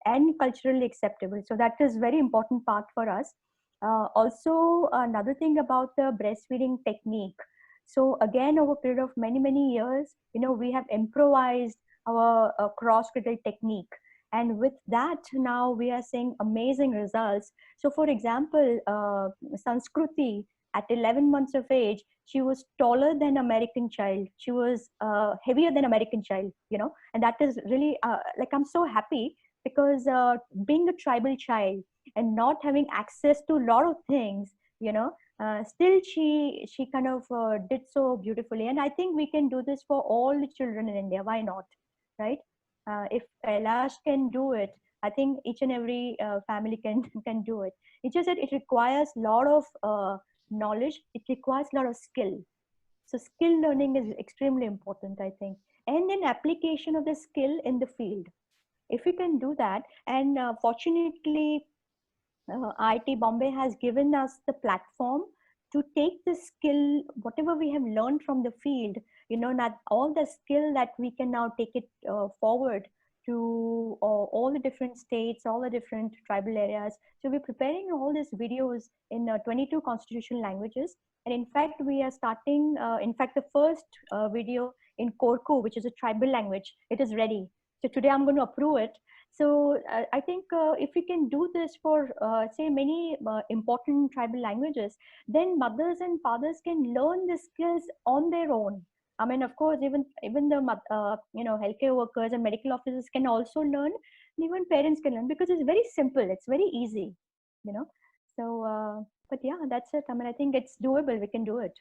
and culturally acceptable. So that is very important part for us. Also, another thing about the breastfeeding technique. So again, over a period of many years, we have improvised our cross-cradle technique. And with that, now we are seeing amazing results. So for example, Sanskruti, at 11 months of age, she was taller than American child. She was heavier than American child, and that is really I'm so happy because being a tribal child and not having access to a lot of things, still she kind of did so beautifully. And I think we can do this for all the children in India. Why not, right? If Kailash can do it, I think each and every family can do it. It's just that it requires a lot of knowledge, it requires a lot of skill. So skill learning is extremely important, I think. And then application of the skill in the field. If we can do that, and fortunately, IIT Bombay has given us the platform to take the skill, whatever we have learned from the field, not all the skill that we can now take it forward to all the different states, all the different tribal areas. So we're preparing all these videos in 22 constitutional languages. And in fact, we are starting, the first video in Korku, which is a tribal language, it is ready. So today I'm going to approve it. So I think if we can do this for, say, many important tribal languages, then mothers and fathers can learn the skills on their own. I mean, of course, even the healthcare workers and medical officers can also learn, and even parents can learn, because it's very simple. It's very easy, So, but yeah, that's it. I mean, I think it's doable. We can do it.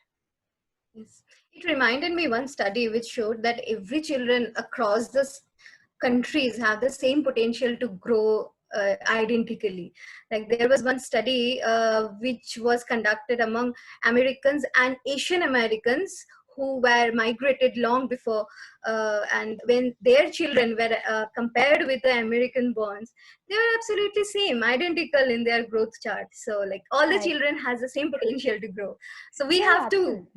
Yes. It reminded me one study which showed that every children across the countries have the same potential to grow identically. Like there was one study which was conducted among Americans and Asian Americans who were migrated long before, and when their children were compared with the American borns, they were absolutely same, identical in their growth chart. So like all the
Right.
children has the same potential to grow. So we
Yeah,
have to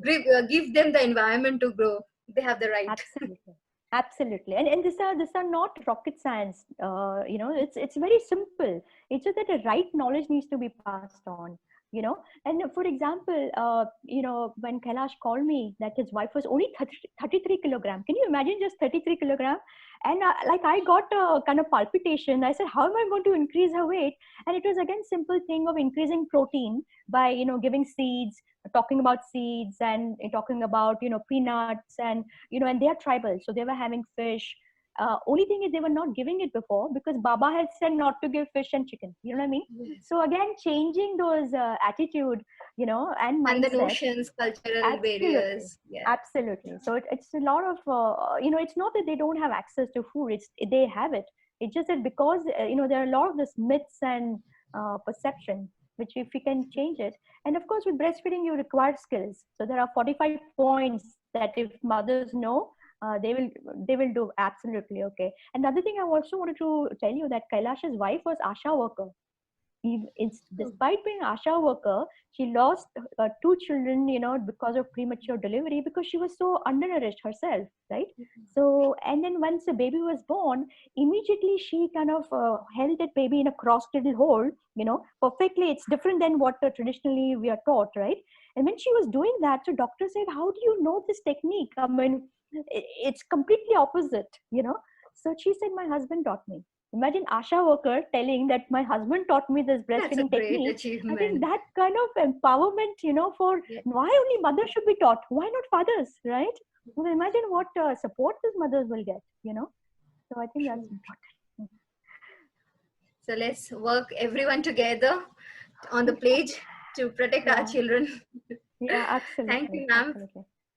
give them the environment to grow. They have the right.
Absolutely. Absolutely. And these are not rocket science. It's very simple. It's just that the right knowledge needs to be passed on. And for example, when Kailash called me that his wife was only 33 kilogram. Can you imagine, just 33 kilogram? And I got a kind of palpitation. I said, how am I going to increase her weight? And it was again simple thing of increasing protein by, giving seeds, talking about seeds, and talking about, peanuts, and, and they are tribal. So they were having fish. Only thing is they were not giving it before because Baba had said not to give fish and chicken. You know what I mean?
Yes.
So again, changing those attitude, and mindset.
And the notions, cultural barriers. Yeah.
Absolutely. So it's a lot of, it's not that they don't have access to food. They have it. It's just that because, there are a lot of this myths and perception, which if we can change it. And of course, with breastfeeding, you require skills. So there are 45 points that if mothers know, they will do absolutely okay. Another thing I also wanted to tell you that Kailash's wife was Asha worker. Despite being Asha worker, she lost 2 children, because of premature delivery, because she was so undernourished herself, right? So, and then once the baby was born, immediately she kind of held that baby in a crossed little hole, perfectly. It's different than what traditionally we are taught, right? And when she was doing that, so doctor said, how do you know this technique? I mean, it's completely opposite, So she said, my husband taught me. Imagine Asha worker telling that my husband taught me this breastfeeding technique. I think that kind of empowerment, for why only mothers should be taught? Why not fathers, right? Well, imagine what support these mothers will get, So I think that's important.
So let's work everyone together on the pledge to protect our children.
Yeah, absolutely.
Thank you, ma'am,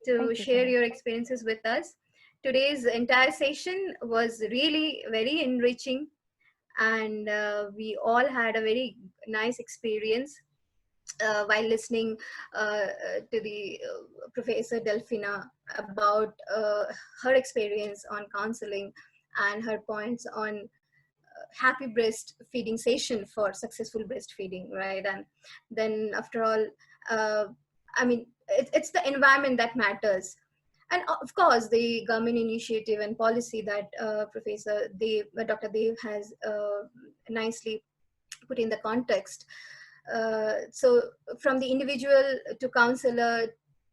to share your experiences with us. Today's entire session was really very enriching, and we all had a very nice experience while listening to the Professor Delfina about her experience on counseling and her points on happy breastfeeding session for successful breastfeeding, right? And then after all, I mean, it's the environment that matters. And of course, the government initiative and policy that Dr. Dev has nicely put in the context. So from the individual to counselor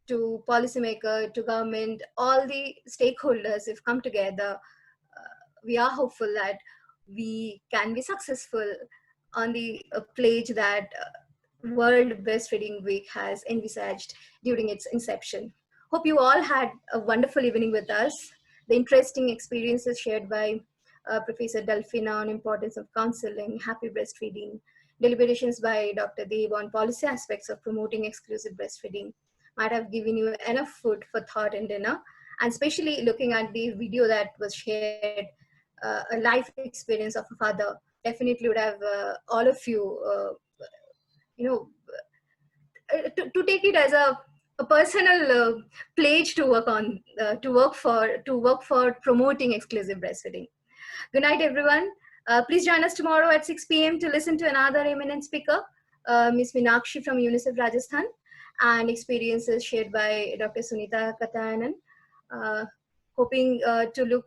to policymaker to government, all the stakeholders have come together. We are hopeful that we can be successful on the pledge that World Breastfeeding Week has envisaged during its inception. Hope you all had a wonderful evening with us. The interesting experiences shared by Professor Delfina on importance of counseling, happy breastfeeding, deliberations by Dr. Dev on policy aspects of promoting exclusive breastfeeding might have given you enough food for thought and dinner. And especially looking at the video that was shared, a life experience of a father definitely would have all of you, to take it as a personal pledge to work for promoting exclusive breastfeeding. Good night, everyone. Please join us tomorrow at 6 p.m. to listen to another eminent speaker, Ms. Meenakshi from UNICEF Rajasthan, and experiences shared by Dr. Sunita Katayanan. Hoping to look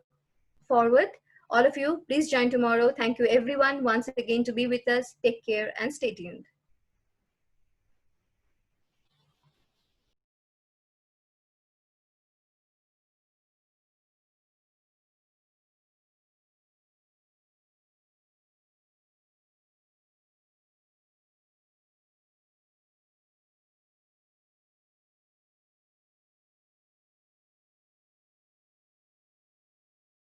forward. All of you, please join tomorrow. Thank you, everyone, once again to be with us. Take care and stay tuned.